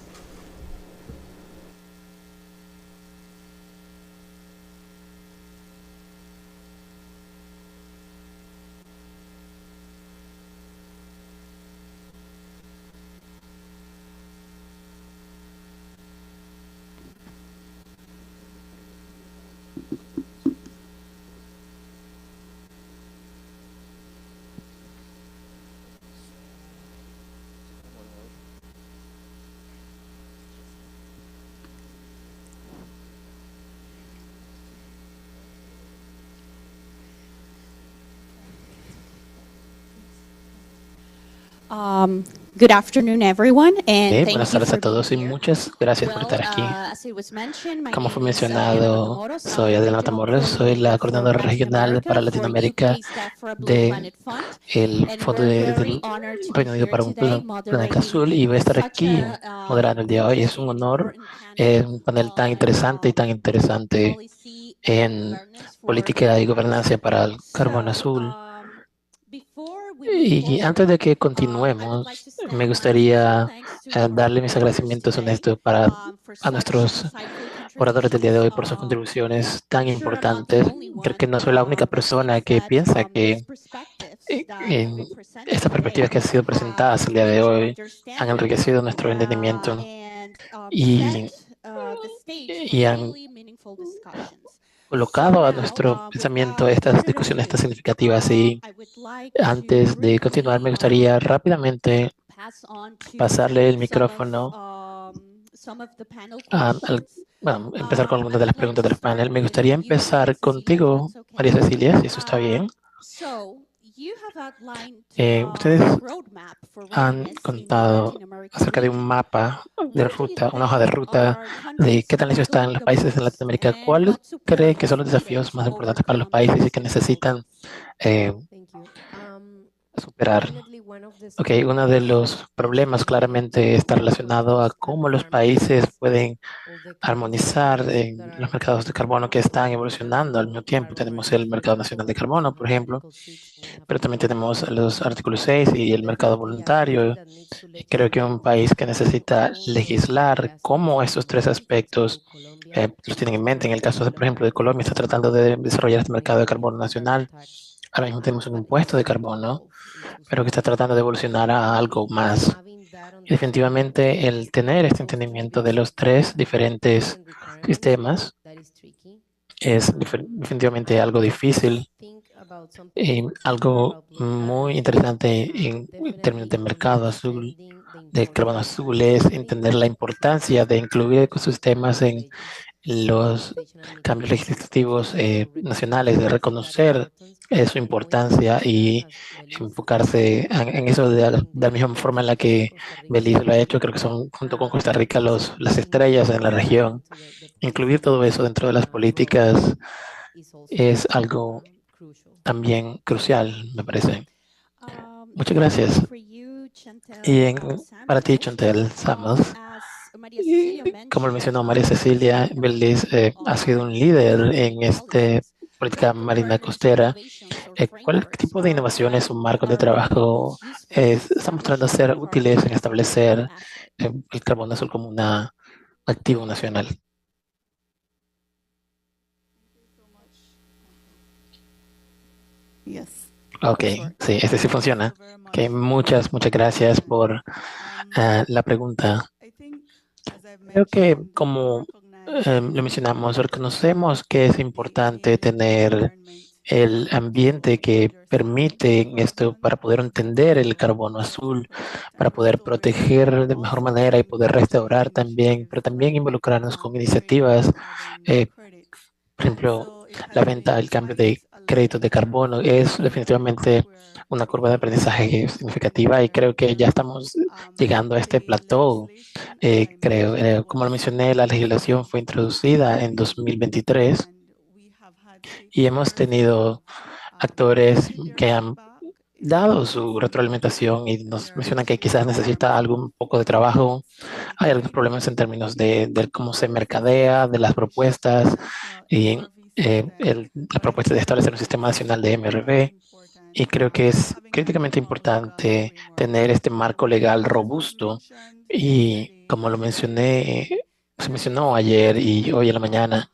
Speaker 5: Good afternoon, everyone, and thank
Speaker 6: Buenas
Speaker 5: you
Speaker 6: tardes
Speaker 5: for
Speaker 6: a todos y
Speaker 5: being here.
Speaker 6: muchas gracias por estar aquí.
Speaker 5: As it was mentioned, my
Speaker 6: Como fue
Speaker 5: name is Adriana
Speaker 6: mencionado,
Speaker 5: Matamoros. I'm
Speaker 6: soy
Speaker 5: the
Speaker 6: Adriana
Speaker 5: Regional
Speaker 6: Matamoros, soy la
Speaker 5: Coordinator for
Speaker 6: coordinadora
Speaker 5: Latin
Speaker 6: regional
Speaker 5: America
Speaker 6: para
Speaker 5: for
Speaker 6: Latinoamérica
Speaker 5: UK Staff for a Blue
Speaker 6: del
Speaker 5: Planet Fund,
Speaker 6: Fondo
Speaker 5: and we're very
Speaker 6: del
Speaker 5: honored to be
Speaker 6: Reino Unido
Speaker 5: here
Speaker 6: para un
Speaker 5: today
Speaker 6: planeta
Speaker 5: moderating
Speaker 6: azul y voy a estar
Speaker 5: such
Speaker 6: aquí moderando el día de hoy. Es
Speaker 5: interesting
Speaker 6: un
Speaker 5: and
Speaker 6: honor,
Speaker 5: important panel
Speaker 6: un panel tan
Speaker 5: on
Speaker 6: interesante y tan interesante
Speaker 5: policy and
Speaker 6: en
Speaker 5: governance for
Speaker 6: política y
Speaker 5: carbon
Speaker 6: gobernanza
Speaker 5: azul.
Speaker 6: para el carbón
Speaker 5: So,
Speaker 6: azul.
Speaker 5: before we move
Speaker 6: Y
Speaker 5: forward,
Speaker 6: antes de que
Speaker 5: I would like
Speaker 6: continuemos,
Speaker 5: to
Speaker 6: me
Speaker 5: extend my special
Speaker 6: gustaría
Speaker 5: thanks to our
Speaker 6: darle mis
Speaker 5: moderators
Speaker 6: agradecimientos
Speaker 5: today
Speaker 6: honestos
Speaker 5: for
Speaker 6: a
Speaker 5: such
Speaker 6: nuestros
Speaker 5: insightful
Speaker 6: oradores del día de
Speaker 5: contributions.
Speaker 6: hoy por sus contribuciones
Speaker 5: I'm
Speaker 6: tan
Speaker 5: sure I'm not the
Speaker 6: importantes.
Speaker 5: only
Speaker 6: Creo
Speaker 5: one
Speaker 6: que no soy la única
Speaker 5: that
Speaker 6: persona
Speaker 5: thinks
Speaker 6: que
Speaker 5: that
Speaker 6: piensa
Speaker 5: these
Speaker 6: que
Speaker 5: perspectives that have
Speaker 6: en
Speaker 5: been presented
Speaker 6: estas
Speaker 5: today
Speaker 6: perspectivas que han sido
Speaker 5: have
Speaker 6: presentadas el día de
Speaker 5: enriched our
Speaker 6: hoy han
Speaker 5: understanding
Speaker 6: enriquecido nuestro entendimiento
Speaker 5: and set
Speaker 6: y,
Speaker 5: the stage for
Speaker 6: y han
Speaker 5: truly meaningful discussions. So
Speaker 6: colocado a
Speaker 5: now,
Speaker 6: nuestro pensamiento
Speaker 5: without
Speaker 6: estas
Speaker 5: further
Speaker 6: discusiones tan
Speaker 5: ado,
Speaker 6: significativas. Y
Speaker 5: I would like to
Speaker 6: antes de continuar,
Speaker 5: briefly
Speaker 6: me gustaría rápidamente
Speaker 5: pass on to
Speaker 6: pasarle el micrófono
Speaker 5: some of the panel
Speaker 6: al,
Speaker 5: questions.
Speaker 6: bueno, empezar con
Speaker 5: I
Speaker 6: algunas de las
Speaker 5: would like
Speaker 6: preguntas
Speaker 5: to
Speaker 6: del
Speaker 5: start
Speaker 6: panel. Me
Speaker 5: with
Speaker 6: gustaría
Speaker 5: you, Maria
Speaker 6: empezar
Speaker 5: Cecilia, if
Speaker 6: contigo,
Speaker 5: that's okay.
Speaker 6: María Cecilia, si eso está bien.
Speaker 5: So you have outlined
Speaker 6: Ustedes
Speaker 5: a roadmap for
Speaker 6: han
Speaker 5: readiness in the
Speaker 6: contado
Speaker 5: Latin American
Speaker 6: acerca de un
Speaker 5: region.
Speaker 6: mapa de
Speaker 5: Where do you
Speaker 6: ruta, una hoja de
Speaker 5: think
Speaker 6: ruta
Speaker 5: are
Speaker 6: de
Speaker 5: countries
Speaker 6: qué tan lejos están
Speaker 5: struggling
Speaker 6: los
Speaker 5: the
Speaker 6: países en
Speaker 5: most,
Speaker 6: Latinoamérica.
Speaker 5: and
Speaker 6: ¿Cuál
Speaker 5: what
Speaker 6: cree
Speaker 5: support
Speaker 6: que son
Speaker 5: is
Speaker 6: los
Speaker 5: needed
Speaker 6: desafíos
Speaker 5: to
Speaker 6: más importantes para los
Speaker 5: overcome
Speaker 6: países y
Speaker 5: these
Speaker 6: que
Speaker 5: difficulties?
Speaker 6: necesitan eh,
Speaker 2: Thank you.
Speaker 6: superar?
Speaker 2: Definitely one of the
Speaker 6: Ok, uno de
Speaker 2: struggles
Speaker 6: los
Speaker 2: is
Speaker 6: problemas
Speaker 2: related
Speaker 6: claramente
Speaker 2: to
Speaker 6: está
Speaker 2: how
Speaker 6: relacionado a
Speaker 2: countries can
Speaker 6: cómo los países
Speaker 2: harmonize
Speaker 6: pueden
Speaker 2: all the carbon
Speaker 6: armonizar
Speaker 2: systems
Speaker 6: en
Speaker 2: that
Speaker 6: los
Speaker 2: are
Speaker 6: mercados de carbono que están
Speaker 2: working
Speaker 6: evolucionando al mismo
Speaker 2: for
Speaker 6: tiempo.
Speaker 2: carbon
Speaker 6: Tenemos el
Speaker 2: markets. For
Speaker 6: mercado nacional
Speaker 2: example,
Speaker 6: de
Speaker 2: we
Speaker 6: carbono, por
Speaker 2: have
Speaker 6: ejemplo,
Speaker 2: Article 6 and we have
Speaker 6: pero también
Speaker 2: Article
Speaker 6: tenemos
Speaker 2: 7.
Speaker 6: los artículos 6 y
Speaker 2: So
Speaker 6: el mercado
Speaker 2: definitely a country
Speaker 6: voluntario.
Speaker 2: that needs to
Speaker 6: Y creo que un
Speaker 2: legislate
Speaker 6: país que
Speaker 2: how
Speaker 6: necesita
Speaker 2: all those
Speaker 6: legislar
Speaker 2: areas need
Speaker 6: cómo
Speaker 2: to
Speaker 6: estos tres
Speaker 2: harmonize, for example,
Speaker 6: aspectos
Speaker 2: Colombia,
Speaker 6: los tienen en mente. En el
Speaker 2: because
Speaker 6: caso, por ejemplo,
Speaker 2: Colombia
Speaker 6: de Colombia, está
Speaker 2: currently
Speaker 6: tratando de desarrollar este
Speaker 2: doesn't
Speaker 6: mercado de
Speaker 2: even have
Speaker 6: carbono
Speaker 2: a carbon
Speaker 6: nacional.
Speaker 2: tax,
Speaker 6: Ahora mismo tenemos un
Speaker 2: but
Speaker 6: impuesto
Speaker 2: it's
Speaker 6: de
Speaker 2: trying to
Speaker 6: carbono,
Speaker 2: evolve into
Speaker 6: pero que está
Speaker 2: something
Speaker 6: tratando de
Speaker 2: more.
Speaker 6: evolucionar a algo
Speaker 2: So
Speaker 6: más.
Speaker 2: having that
Speaker 6: Y
Speaker 2: understanding
Speaker 6: definitivamente el tener este
Speaker 2: of three
Speaker 6: entendimiento de los
Speaker 2: different
Speaker 6: tres diferentes
Speaker 2: different requirements,
Speaker 6: sistemas
Speaker 2: that is tricky.
Speaker 6: es definitivamente
Speaker 2: And
Speaker 6: algo
Speaker 2: if we
Speaker 6: difícil
Speaker 2: think about
Speaker 6: y
Speaker 2: something more
Speaker 6: algo
Speaker 2: about blue
Speaker 6: muy
Speaker 2: carbon,
Speaker 6: interesante en términos
Speaker 2: definitely
Speaker 6: de mercado azul,
Speaker 2: understanding the
Speaker 6: de carbono
Speaker 2: importance of
Speaker 6: azul, es
Speaker 2: including
Speaker 6: entender la
Speaker 2: different
Speaker 6: importancia de incluir ecosistemas en los
Speaker 2: legislation and
Speaker 6: cambios
Speaker 2: mechanisms.
Speaker 6: legislativos
Speaker 2: So
Speaker 6: nacionales, de
Speaker 2: recognizing that
Speaker 6: reconocer
Speaker 2: importance
Speaker 6: su
Speaker 2: and going
Speaker 6: importancia
Speaker 2: towards that,
Speaker 6: y
Speaker 2: as Belize
Speaker 6: enfocarse en eso
Speaker 2: in
Speaker 6: de la
Speaker 2: the
Speaker 6: misma forma en la
Speaker 2: case of
Speaker 6: que
Speaker 2: Costa Rica
Speaker 6: Belice lo ha hecho.
Speaker 2: currently,
Speaker 6: Creo que son, junto con Costa Rica, las estrellas en la
Speaker 2: including that
Speaker 6: región.
Speaker 2: into the
Speaker 6: Incluir todo
Speaker 2: policies
Speaker 6: eso dentro de las políticas
Speaker 2: roadmap is also
Speaker 6: es algo
Speaker 2: crucial.
Speaker 6: también crucial, me parece. Muchas
Speaker 5: And
Speaker 6: gracias.
Speaker 5: for you, Chantel
Speaker 6: Y para ti,
Speaker 5: Samuels,
Speaker 6: Chontel Samos,
Speaker 5: as
Speaker 6: Como lo mencionó María Cecilia, Belice ha sido un líder en esta política marina costera. ¿Cuál tipo de innovaciones o marcos de trabajo están mostrando ser útiles en establecer el carbono azul como un activo nacional?
Speaker 3: Yes.
Speaker 6: Ok, sí, este sí funciona. Ok, muchas gracias por la pregunta. Creo que como lo mencionamos, reconocemos que es importante tener el ambiente que permite esto para poder entender el carbono azul, para poder proteger de mejor manera y poder restaurar también, pero también involucrarnos con iniciativas, eh, por ejemplo, la venta, el cambio de créditos de carbono es definitivamente una curva de aprendizaje significativa y creo que ya estamos llegando a este plató. Creo, como lo mencioné, la legislación fue introducida en 2023 y hemos tenido actores que han dado su retroalimentación y nos mencionan que quizás necesita algún poco de trabajo. Hay algunos problemas en términos de cómo se mercadea, de las propuestas y la propuesta de establecer un sistema nacional de MRV. Y creo que es críticamente importante tener este marco legal robusto y como lo mencioné, se mencionó ayer y hoy en la mañana,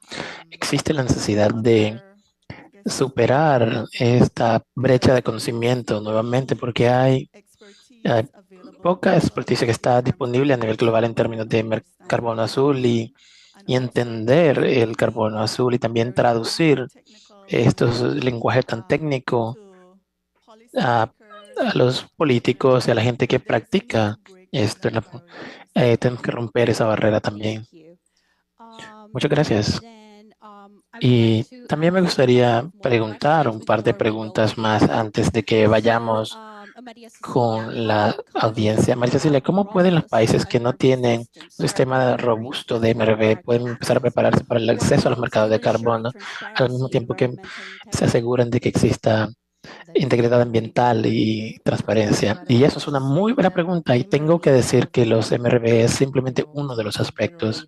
Speaker 6: existe la necesidad de superar esta brecha de conocimiento nuevamente porque hay poca experticia que está disponible a nivel global en términos de carbono azul y entender el carbono azul y también traducir estos lenguajes tan técnicos a, a los políticos y a la gente que practica esto. Tenemos que romper esa barrera también. Muchas gracias. Y también me gustaría preguntar un par de preguntas más antes de que vayamos con la audiencia. María Cecilia, ¿cómo pueden los países que no tienen un sistema robusto de MRV pueden empezar a prepararse para el acceso a los mercados de carbono al mismo tiempo que se aseguran de que exista integridad ambiental y transparencia? Y eso es una muy buena pregunta y tengo que decir que los MRV es simplemente uno de los aspectos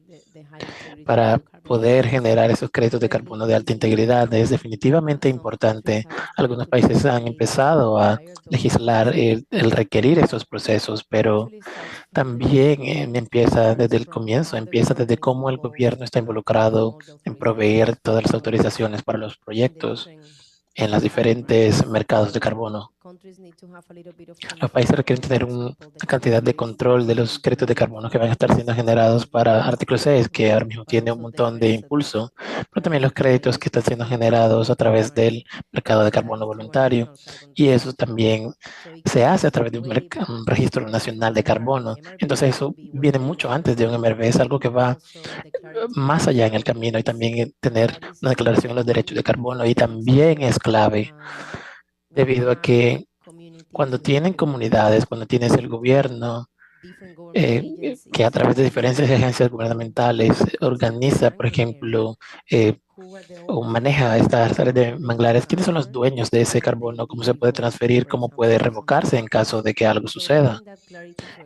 Speaker 6: para poder generar esos créditos de carbono de alta integridad. Es definitivamente importante. Algunos países han empezado a legislar el requerir estos procesos, pero también empieza desde el comienzo, empieza desde cómo el gobierno está involucrado en proveer todas las autorizaciones para los proyectos en los diferentes mercados de carbono. Los países requieren tener una cantidad de control de los créditos de carbono que van a estar siendo generados para Artículo 6, que ahora mismo tiene un montón de impulso, pero también los créditos que están siendo generados a través del mercado de carbono voluntario. Y eso también se hace a través de un registro nacional de carbono. Entonces eso viene mucho antes de un MRV, es algo que va más allá en el camino y también tener una declaración de los derechos de carbono y también es clave debido a que cuando tienen comunidades, cuando tienes el gobierno, que a través de diferentes agencias gubernamentales organiza, por ejemplo, o maneja estas áreas de manglares, ¿quiénes son los dueños de ese carbono? ¿Cómo se puede transferir? ¿Cómo puede revocarse en caso de que algo suceda?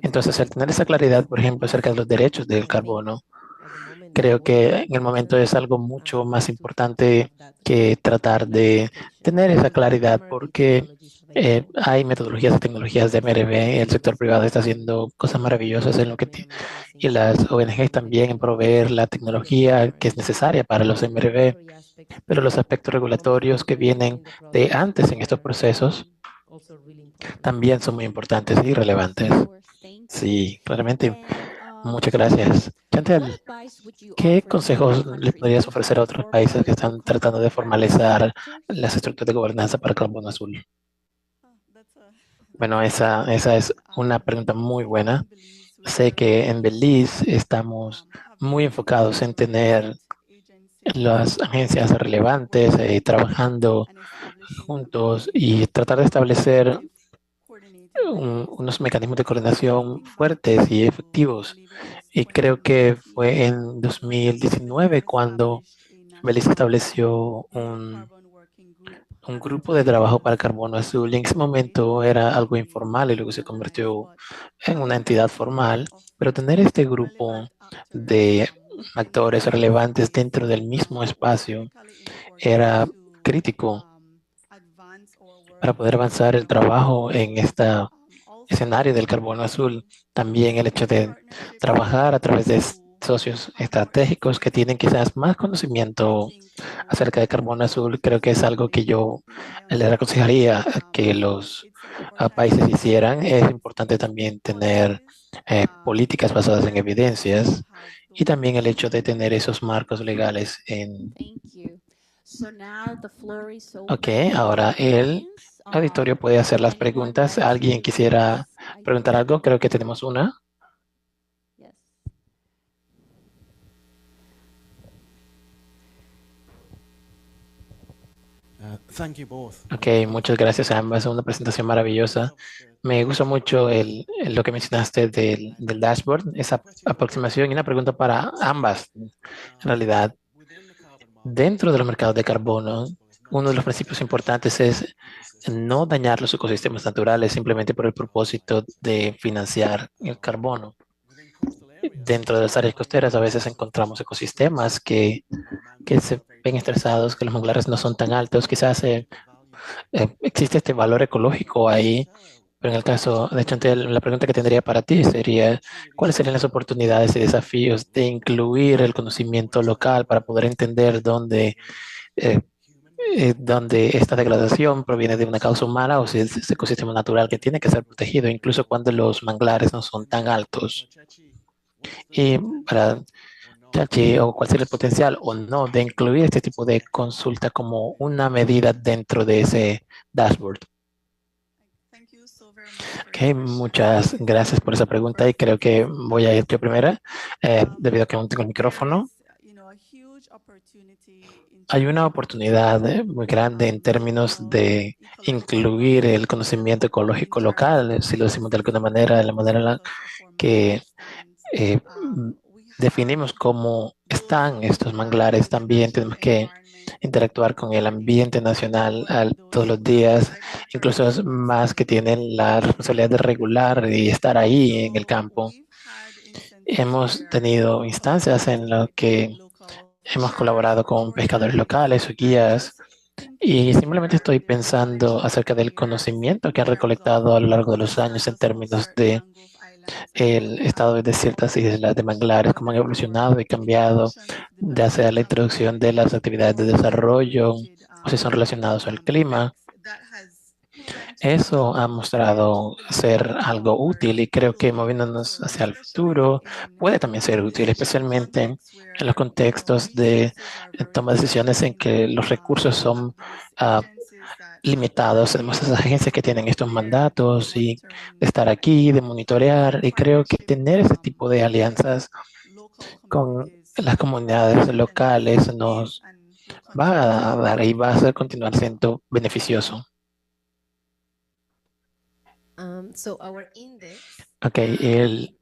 Speaker 6: Entonces, al tener esa claridad, por ejemplo, acerca de los derechos del carbono, creo que en el momento es algo mucho más importante que tratar de tener esa claridad porque hay metodologías y tecnologías de MRV, el sector privado está haciendo cosas maravillosas en lo que y las ONGs también en proveer la tecnología que es necesaria para los MRV, pero los aspectos regulatorios que vienen de antes en estos procesos también son muy importantes y relevantes. Sí, claramente. Muchas gracias. Chantal, ¿qué consejos le podrías ofrecer a otros países que están tratando de formalizar las estructuras de gobernanza para carbono azul? Bueno, esa es una pregunta muy buena. Sé que en Belice estamos muy enfocados en tener las agencias relevantes trabajando juntos y tratar de establecer unos mecanismos de coordinación fuertes y efectivos. Y creo que fue en 2019 cuando Belice estableció un grupo de trabajo para carbono azul y en ese momento era algo informal y luego se convirtió en una entidad formal, pero tener este grupo de actores relevantes dentro del mismo espacio era crítico para poder avanzar el trabajo en este escenario del carbono azul. También el hecho de trabajar a través de socios estratégicos que tienen quizás más conocimiento acerca de carbono azul, creo que es algo que yo le aconsejaría que los países hicieran. Es importante también tener políticas basadas en evidencias y también el hecho de tener esos marcos legales en...
Speaker 5: Thank you. So now the floor is
Speaker 6: Ok,
Speaker 5: open to
Speaker 6: ahora
Speaker 5: the
Speaker 6: el
Speaker 5: audience.
Speaker 6: auditorio puede hacer las
Speaker 5: Anyone
Speaker 6: preguntas.
Speaker 5: like to
Speaker 6: ¿Alguien quisiera
Speaker 5: raise a
Speaker 6: preguntar
Speaker 5: hand?
Speaker 6: algo? Creo que tenemos una.
Speaker 5: Yes.
Speaker 7: Thank you both.
Speaker 6: Ok, muchas gracias a ambas. Una presentación maravillosa. Me gustó mucho lo que mencionaste del dashboard, esa aproximación y una pregunta para ambas. En realidad, dentro de los mercados de carbono, uno de los principios importantes es no dañar los ecosistemas naturales simplemente por el propósito de financiar el carbono. Dentro de las áreas costeras a veces encontramos ecosistemas que se ven estresados, que los manglares no son tan altos, quizás existe este valor ecológico ahí, pero en el caso de Chantel, la pregunta que tendría para ti sería, ¿cuáles serían las oportunidades y desafíos de incluir el conocimiento local para poder entender eh, dónde esta degradación proviene de una causa humana o si es ese ecosistema natural que tiene que ser protegido, incluso cuando los manglares no son tan altos? Y para Chachi, o cuál sería el potencial o no de incluir este tipo de consulta como una medida dentro de ese dashboard. Ok, muchas gracias por esa pregunta y creo que voy a ir yo primera, debido a que aún tengo el micrófono. Hay una oportunidad muy grande en términos de incluir el conocimiento ecológico local, si lo decimos de alguna manera, la manera en la que eh, definimos cómo están estos manglares. También tenemos que interactuar con el ambiente nacional todos los días, incluso es más que tienen la responsabilidad de regular y estar ahí en el campo. Hemos tenido instancias en las que hemos colaborado con pescadores locales o guías y simplemente estoy pensando acerca del conocimiento que han recolectado a lo largo de los años en términos de el estado de ciertas islas de manglares, cómo han evolucionado y cambiado, ya sea la introducción de las actividades de desarrollo o si son relacionados al clima. Eso ha mostrado ser algo útil y creo que moviéndonos hacia el futuro puede también ser útil, especialmente en los contextos de toma de decisiones en que los recursos son ah, limitados. Tenemos esas agencias que tienen estos mandatos y de estar aquí, de monitorear, y creo que tener ese tipo de alianzas con las comunidades locales nos va a dar y va a ser continuar siendo beneficioso.
Speaker 2: So our index,
Speaker 6: Ok, el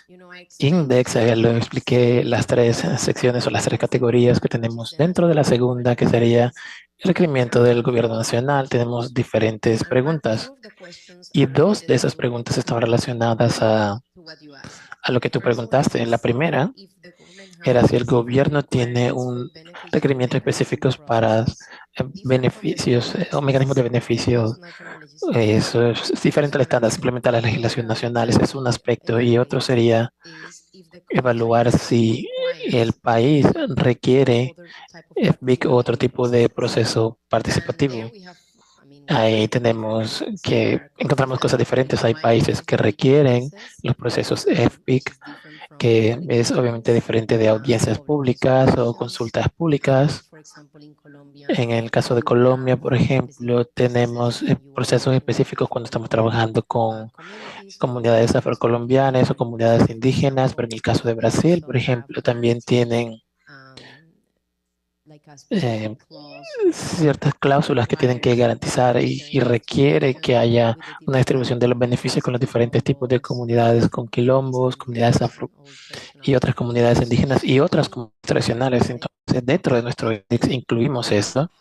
Speaker 2: I explained
Speaker 6: index, lo expliqué las tres secciones o las tres categorías que tenemos dentro de la segunda, que sería el requerimiento del gobierno nacional. Tenemos diferentes preguntas y dos de esas preguntas están relacionadas a lo que tú preguntaste. La primera era si el gobierno tiene un requerimiento específico para beneficios o mecanismos de beneficio. Eso es diferente al estándar, simplemente a la legislación nacional. Ese es un aspecto. Y otro sería evaluar si el país requiere FBIC o otro tipo de proceso participativo. Ahí tenemos que encontramos cosas diferentes. Hay países que requieren los procesos FPIC, que es obviamente diferente de audiencias públicas o consultas públicas. En el caso de Colombia, por ejemplo, tenemos procesos específicos cuando estamos trabajando con comunidades afrocolombianas o comunidades indígenas, pero en el caso de Brasil, por ejemplo, también tienen ciertas cláusulas que tienen que garantizar y requiere que haya una distribución de los beneficios con los diferentes tipos de comunidades, con quilombos, comunidades afro y otras comunidades indígenas y otras comunidades tradicionales. Entonces, dentro de nuestro índice incluimos esto.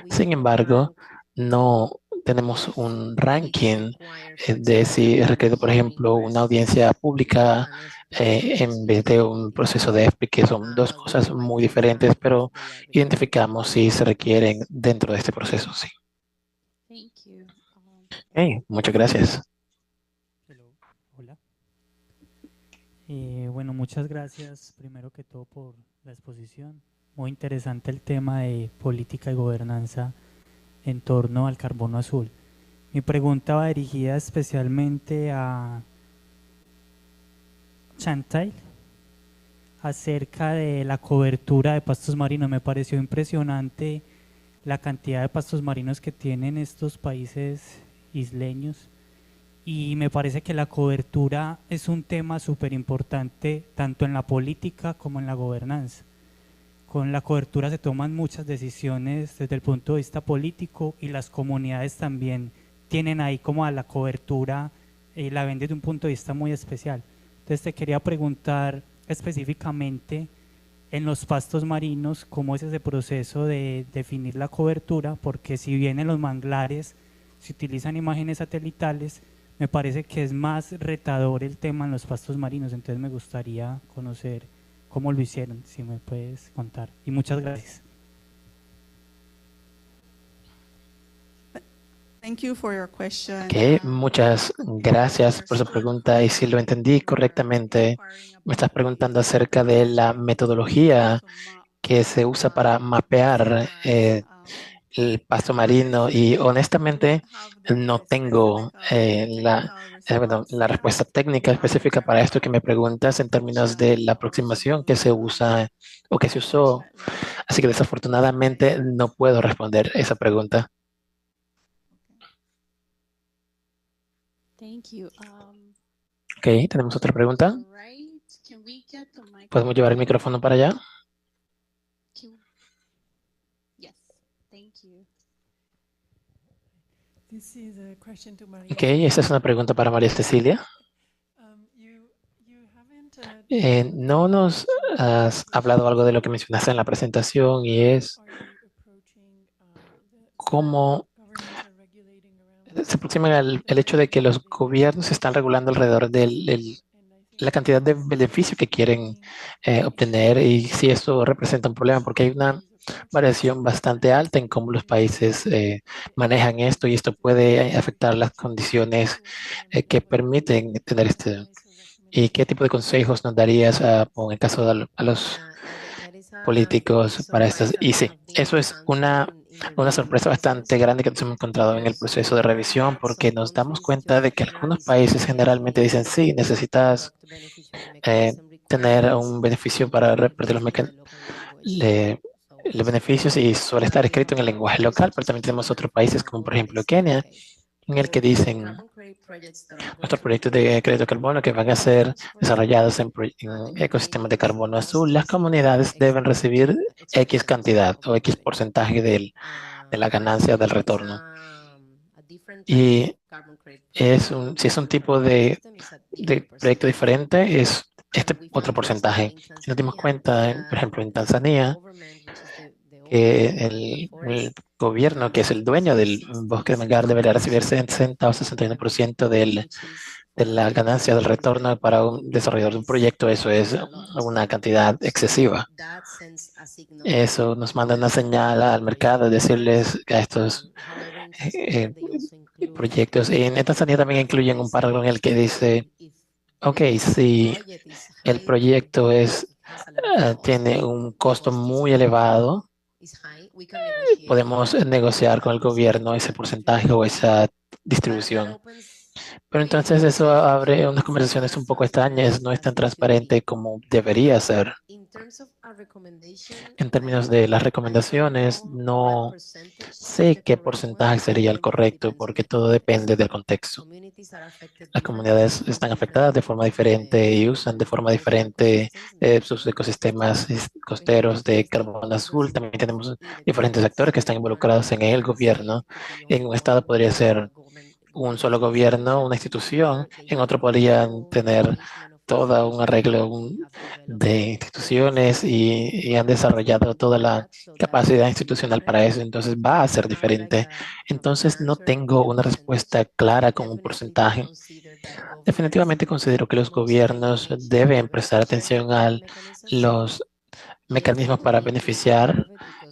Speaker 6: Sin embargo, no tenemos un ranking de si es requerido, por ejemplo, una audiencia pública en vez de un proceso de EFPI, que son dos cosas muy diferentes, pero identificamos si se requieren dentro de este proceso, sí.
Speaker 5: Thank you.
Speaker 6: Muchas gracias.
Speaker 8: Hello. Hola. Bueno, muchas gracias primero que todo por la exposición. Muy interesante el tema de política y gobernanza en torno al carbono azul. Mi pregunta va dirigida especialmente a Chantal acerca de la cobertura de pastos marinos. Me pareció impresionante la cantidad de pastos marinos que tienen estos países isleños y me parece que la cobertura es un tema súper importante tanto en la política como en la gobernanza. Con la cobertura se toman muchas decisiones desde el punto de vista político y las comunidades también tienen ahí como a la cobertura, la ven desde un punto de vista muy especial. Entonces te quería preguntar específicamente en los pastos marinos, ¿cómo es ese proceso de definir la cobertura? Porque si bien en los manglares se utilizan imágenes satelitales, me parece que es más retador el tema en los pastos marinos, entonces me gustaría conocer cómo lo hicieron, si me puedes contar. Y muchas gracias.
Speaker 3: Thank you for your question.
Speaker 6: Muchas gracias por su pregunta y si lo entendí correctamente, me estás preguntando acerca de la metodología que se usa para mapear el pasto marino y honestamente no tengo la respuesta técnica específica para esto que me preguntas en términos de la aproximación que se usa o que se usó, así que desafortunadamente no puedo responder esa pregunta.
Speaker 5: Thank you.
Speaker 6: Ok, tenemos otra pregunta.
Speaker 5: Right. Can we get the mic?
Speaker 6: ¿Podemos llevar el micrófono para allá?
Speaker 5: Yes. Thank you.
Speaker 9: This is a question to María.
Speaker 6: Ok, esta es una pregunta para María Cecilia.
Speaker 9: You haven't,
Speaker 6: No nos has hablado algo de lo que mencionaste en la presentación y es cómo se aproxima el hecho de que los gobiernos están regulando alrededor de la cantidad de beneficio que quieren obtener y si esto representa un problema porque hay una variación bastante alta en cómo los países manejan esto y esto puede afectar las condiciones que permiten tener este. ¿Y qué tipo de consejos nos darías en el caso de a los políticos para estas? Y sí, eso es una sorpresa bastante grande que nos hemos encontrado en el proceso de revisión porque nos damos cuenta de que algunos países generalmente dicen sí, necesitas tener un beneficio para repartir los beneficios y suele estar escrito en el lenguaje local, pero también tenemos otros países como por ejemplo Kenia, en el que dicen nuestros proyectos de crédito de carbono que van a ser desarrollados en ecosistemas de carbono azul, las comunidades deben recibir X cantidad o X porcentaje de la ganancia del retorno. Y si es un tipo de proyecto diferente, es este otro porcentaje. Si nos dimos cuenta, por ejemplo, en Tanzania, que el gobierno, que es el dueño del bosque de mangar, debería recibir 60 o 61% de la ganancia del retorno para un desarrollador de un proyecto. Eso es una cantidad excesiva. Eso nos manda una señal al mercado, decirles que a estos proyectos. Y en Tanzania también incluyen un párrafo en el que dice, ok, si el proyecto tiene un costo muy elevado, podemos negociar con el gobierno ese porcentaje o esa distribución. Pero entonces eso abre unas conversaciones un poco extrañas, no es tan transparente como debería ser. En términos de las recomendaciones, no sé qué porcentaje sería el correcto porque todo depende del contexto. Las comunidades están afectadas de forma diferente y usan de forma diferente sus ecosistemas costeros de carbón azul. También tenemos diferentes actores que están involucrados en el gobierno. En un estado podría ser un solo gobierno, una institución, en otro podrían tener todo un arreglo de instituciones y han desarrollado toda la capacidad institucional para eso, entonces va a ser diferente. Entonces no tengo una respuesta clara con un porcentaje. Definitivamente considero que los gobiernos deben prestar atención a los mecanismos para beneficiar.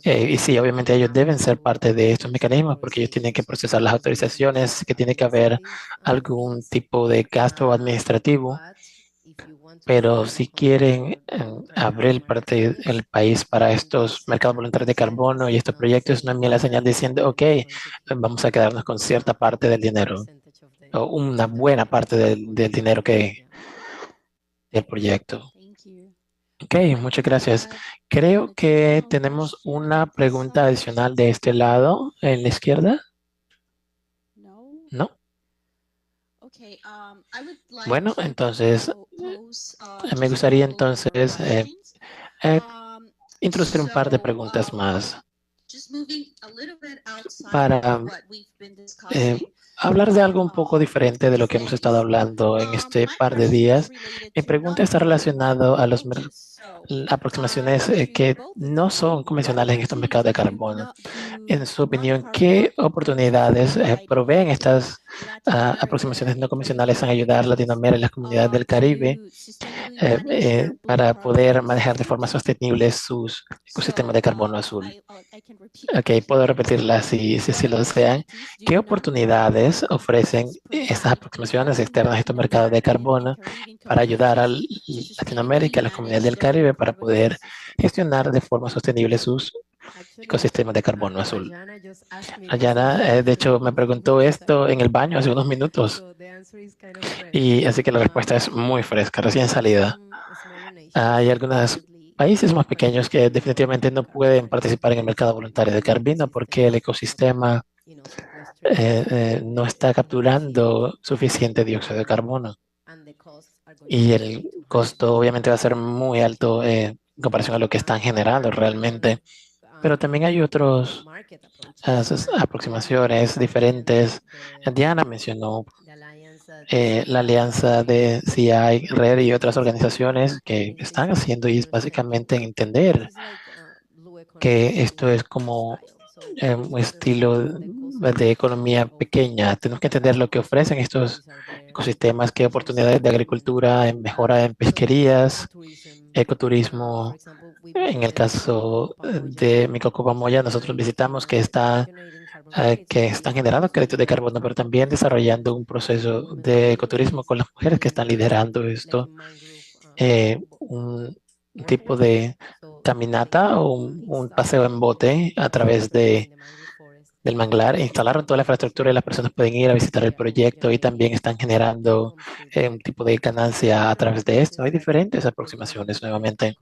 Speaker 6: Y sí, obviamente ellos deben ser parte de estos mecanismos porque ellos tienen que procesar las autorizaciones, que tiene que haber algún tipo de gasto administrativo. Pero si quieren abrir el país para estos mercados voluntarios de carbono y estos proyectos, no envíen la señal diciendo, ok, vamos a quedarnos con cierta parte del dinero o una buena parte del dinero del proyecto. Ok, muchas gracias. Creo que tenemos una pregunta adicional de este lado, en la izquierda. ¿No? Bueno, entonces me gustaría entonces eh, introducir un par de preguntas más para hablar de algo un poco diferente de lo que hemos estado hablando en este par de días. Mi pregunta está relacionada a las aproximaciones que no son convencionales en estos mercados de carbono. En su opinión, ¿qué oportunidades proveen estas aproximaciones no convencionales en ayudar a Latinoamérica y las comunidades del Caribe para poder manejar de forma sostenible sus ecosistemas de carbono azul? Ok, puedo repetirla si lo desean. ¿Qué oportunidades ofrecen estas aproximaciones externas a estos mercados de carbono para ayudar a Latinoamérica y a las comunidades del Caribe para poder gestionar de forma sostenible sus ecosistemas de carbono azul? Ayana, de hecho, me preguntó esto en el baño hace unos minutos y así que la respuesta es muy fresca, recién salida. Hay algunos países más pequeños que definitivamente no pueden participar en el mercado voluntario de carbono porque el ecosistema no está capturando suficiente dióxido de carbono y el costo obviamente va a ser muy alto en comparación a lo que están generando realmente. Pero también hay otras aproximaciones diferentes. Diana mencionó la alianza de CI, Red y otras organizaciones que están haciendo y es básicamente entender que esto es como un estilo de economía pequeña. Tenemos que entender lo que ofrecen estos ecosistemas, qué oportunidades de agricultura, en mejora en pesquerías, ecoturismo. En el caso de Micocopamoya, nosotros visitamos que están generando créditos de carbono, pero también desarrollando un proceso de ecoturismo con las mujeres que están liderando esto. Un tipo de caminata o un paseo en bote a través del manglar. Instalaron toda la infraestructura y las personas pueden ir a visitar el proyecto y también están generando un tipo de ganancia a través de esto. Hay diferentes aproximaciones nuevamente.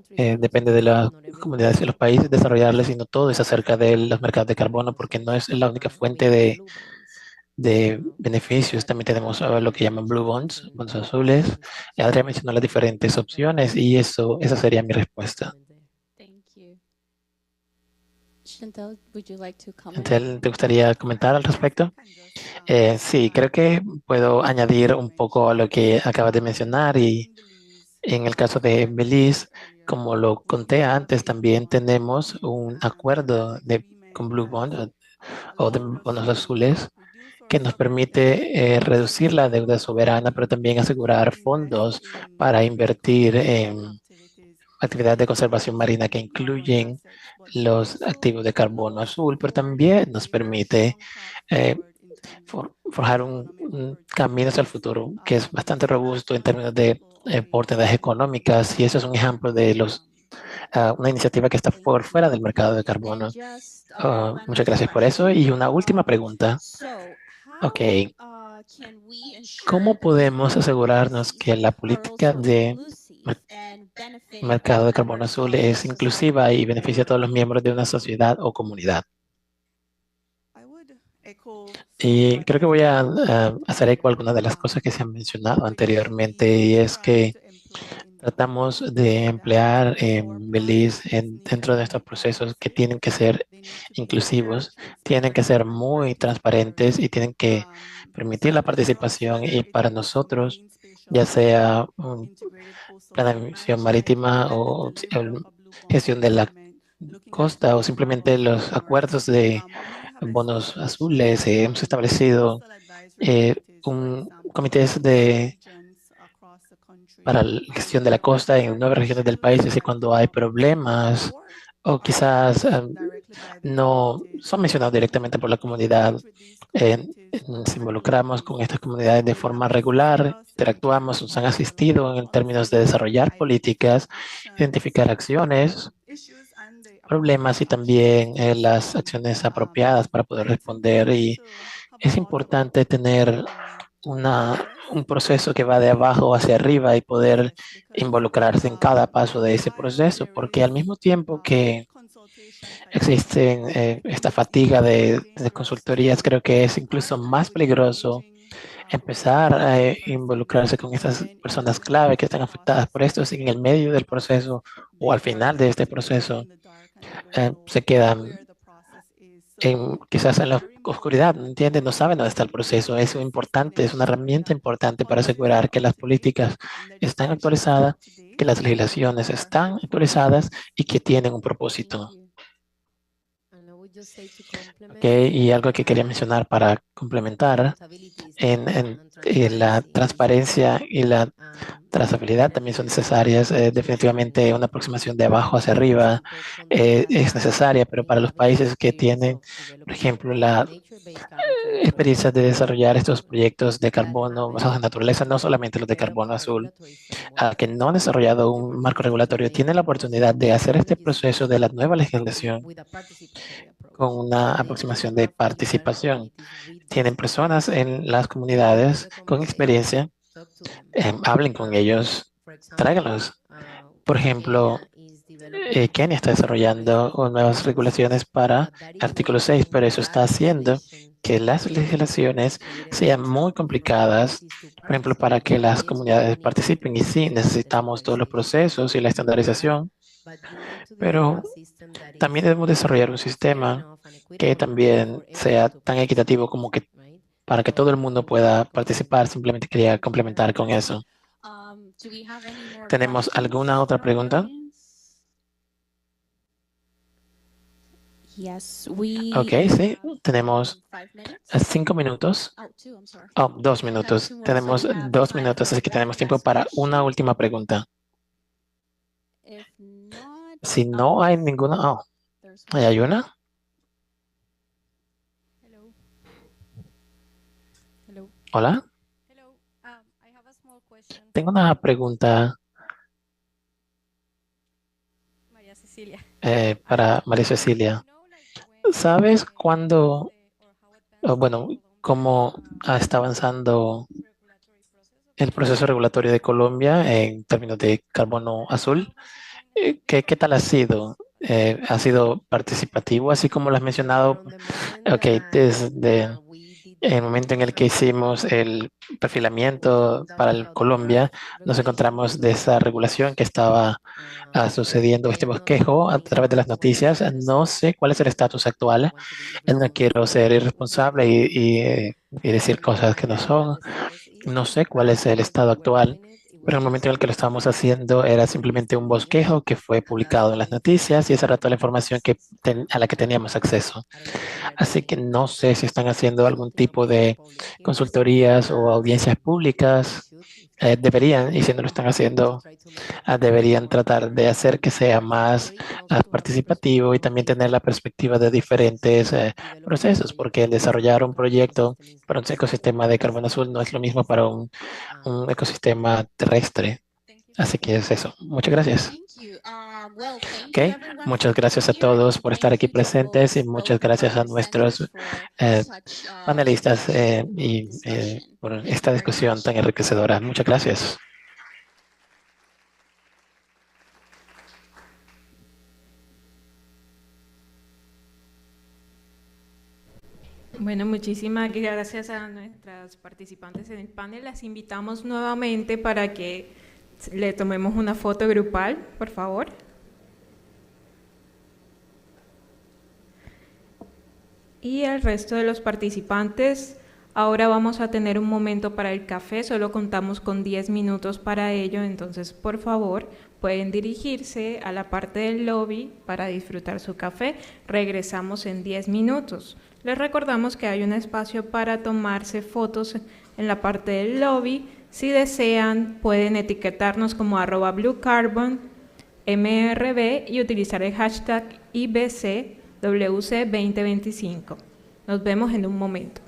Speaker 6: Depende de las comunidades y los países desarrollarles y no todo es acerca de los mercados de carbono porque no es la única fuente de beneficios. También tenemos lo que llaman blue bonds, bonds azules. Adrián mencionó las diferentes opciones y esa sería mi respuesta. Chantal, ¿te gustaría comentar al respecto? Sí, creo que puedo añadir un poco a lo que acabas de mencionar y en el caso de Belice, como lo conté antes, también tenemos un acuerdo con Blue Bond o de bonos azules que nos permite reducir la deuda soberana, pero también asegurar fondos para invertir en actividades de conservación marina que incluyen los activos de carbono azul, pero también nos permite forjar un camino hacia el futuro que es bastante robusto en términos de oportunidades económicas y eso es un ejemplo de una iniciativa que está por fuera del mercado de carbono. Muchas gracias por eso. Y una última pregunta. Ok, ¿cómo podemos asegurarnos que la política de mercado de carbono azul es inclusiva y beneficia a todos los miembros de una sociedad o comunidad? Y creo que voy a hacer eco a algunas de las cosas que se han mencionado anteriormente, y es que tratamos de emplear en Belize, dentro de estos procesos que tienen que ser inclusivos, tienen que ser muy transparentes y tienen que permitir la participación. Y para nosotros, ya sea planificación marítima o gestión de la costa o simplemente los acuerdos de bonos azules, hemos establecido un comités para la gestión de la costa en 9 regiones del país, y cuando hay problemas o quizás no son mencionados directamente por la comunidad, nos involucramos con estas comunidades de forma regular, interactuamos, nos han asistido en términos de desarrollar políticas, identificar acciones, problemas y también las acciones apropiadas para poder responder. Y es importante tener un proceso que va de abajo hacia arriba y poder involucrarse en cada paso de ese proceso, porque al mismo tiempo que existe esta fatiga de consultorías, creo que es incluso más peligroso empezar a involucrarse con estas personas clave que están afectadas por esto, si en el medio del proceso o al final de este proceso se quedan quizás en la oscuridad, ¿no entienden? No saben dónde está el proceso. Es importante, es una herramienta importante para asegurar que las políticas están actualizadas, que las legislaciones están actualizadas y que tienen un propósito. Okay, y algo que quería mencionar para complementar en la transparencia y la trazabilidad también son necesarias. Definitivamente una aproximación de abajo hacia arriba es necesaria, pero para los países que tienen, por ejemplo, la experiencia de desarrollar estos proyectos de carbono basados en naturaleza, no solamente los de carbono azul, que no han desarrollado un marco regulatorio, tienen la oportunidad de hacer este proceso de la nueva legislación con una aproximación de participación. Tienen personas en las comunidades con experiencia, hablen con ellos, tráiganlos. Por ejemplo, Kenia está desarrollando nuevas regulaciones para artículo 6, pero eso está haciendo que las legislaciones sean muy complicadas, por ejemplo, para que las comunidades participen. Y sí, necesitamos todos los procesos y la estandarización, pero también debemos desarrollar un sistema que también sea tan equitativo como que para que todo el mundo pueda participar. Simplemente quería complementar con eso. ¿Tenemos alguna otra pregunta? Ok, sí, tenemos 5 minutos. Oh, 2 minutos. Tenemos 2 minutos, así que tenemos tiempo para una última pregunta. Si no hay ninguna... Oh, ¿hay una? Hola. Tengo una pregunta para María Cecilia. ¿Sabes cuándo, bueno, cómo está avanzando el proceso regulatorio de Colombia en términos de carbono azul? ¿Qué tal ha sido? ¿Ha sido participativo, así como lo has mencionado? Ok, desde el momento en el que hicimos el perfilamiento para Colombia, nos encontramos de esa regulación que estaba sucediendo, este bosquejo a través de las noticias. No sé cuál es el estatus actual. No quiero ser irresponsable y decir cosas que no son. No sé cuál es el estado actual, pero en el momento en el que lo estábamos haciendo era simplemente un bosquejo que fue publicado en las noticias y esa era toda la información a la que teníamos acceso. Así que no sé si están haciendo algún tipo de consultorías o audiencias públicas. Deberían, y si no lo están haciendo, deberían tratar de hacer que sea más participativo y también tener la perspectiva de diferentes procesos, porque el desarrollar un proyecto para un ecosistema de carbono azul no es lo mismo para un ecosistema terrestre. Así que es eso. Muchas gracias. Ok, muchas gracias a todos por estar aquí presentes y muchas gracias a nuestros panelistas por esta discusión tan enriquecedora. Muchas gracias.
Speaker 1: Bueno, muchísimas gracias a nuestras participantes en el panel. Las invitamos nuevamente para que le tomemos una foto grupal, por favor. Y al resto de los participantes, ahora vamos a tener un momento para el café, solo contamos con 10 minutos para ello, entonces por favor pueden dirigirse a la parte del lobby para disfrutar su café. Regresamos en 10 minutos. Les recordamos que hay un espacio para tomarse fotos en la parte del lobby. Si desean, pueden etiquetarnos como @BlueCarbonMRB y utilizar el hashtag IBCWC2025. Nos vemos en un momento.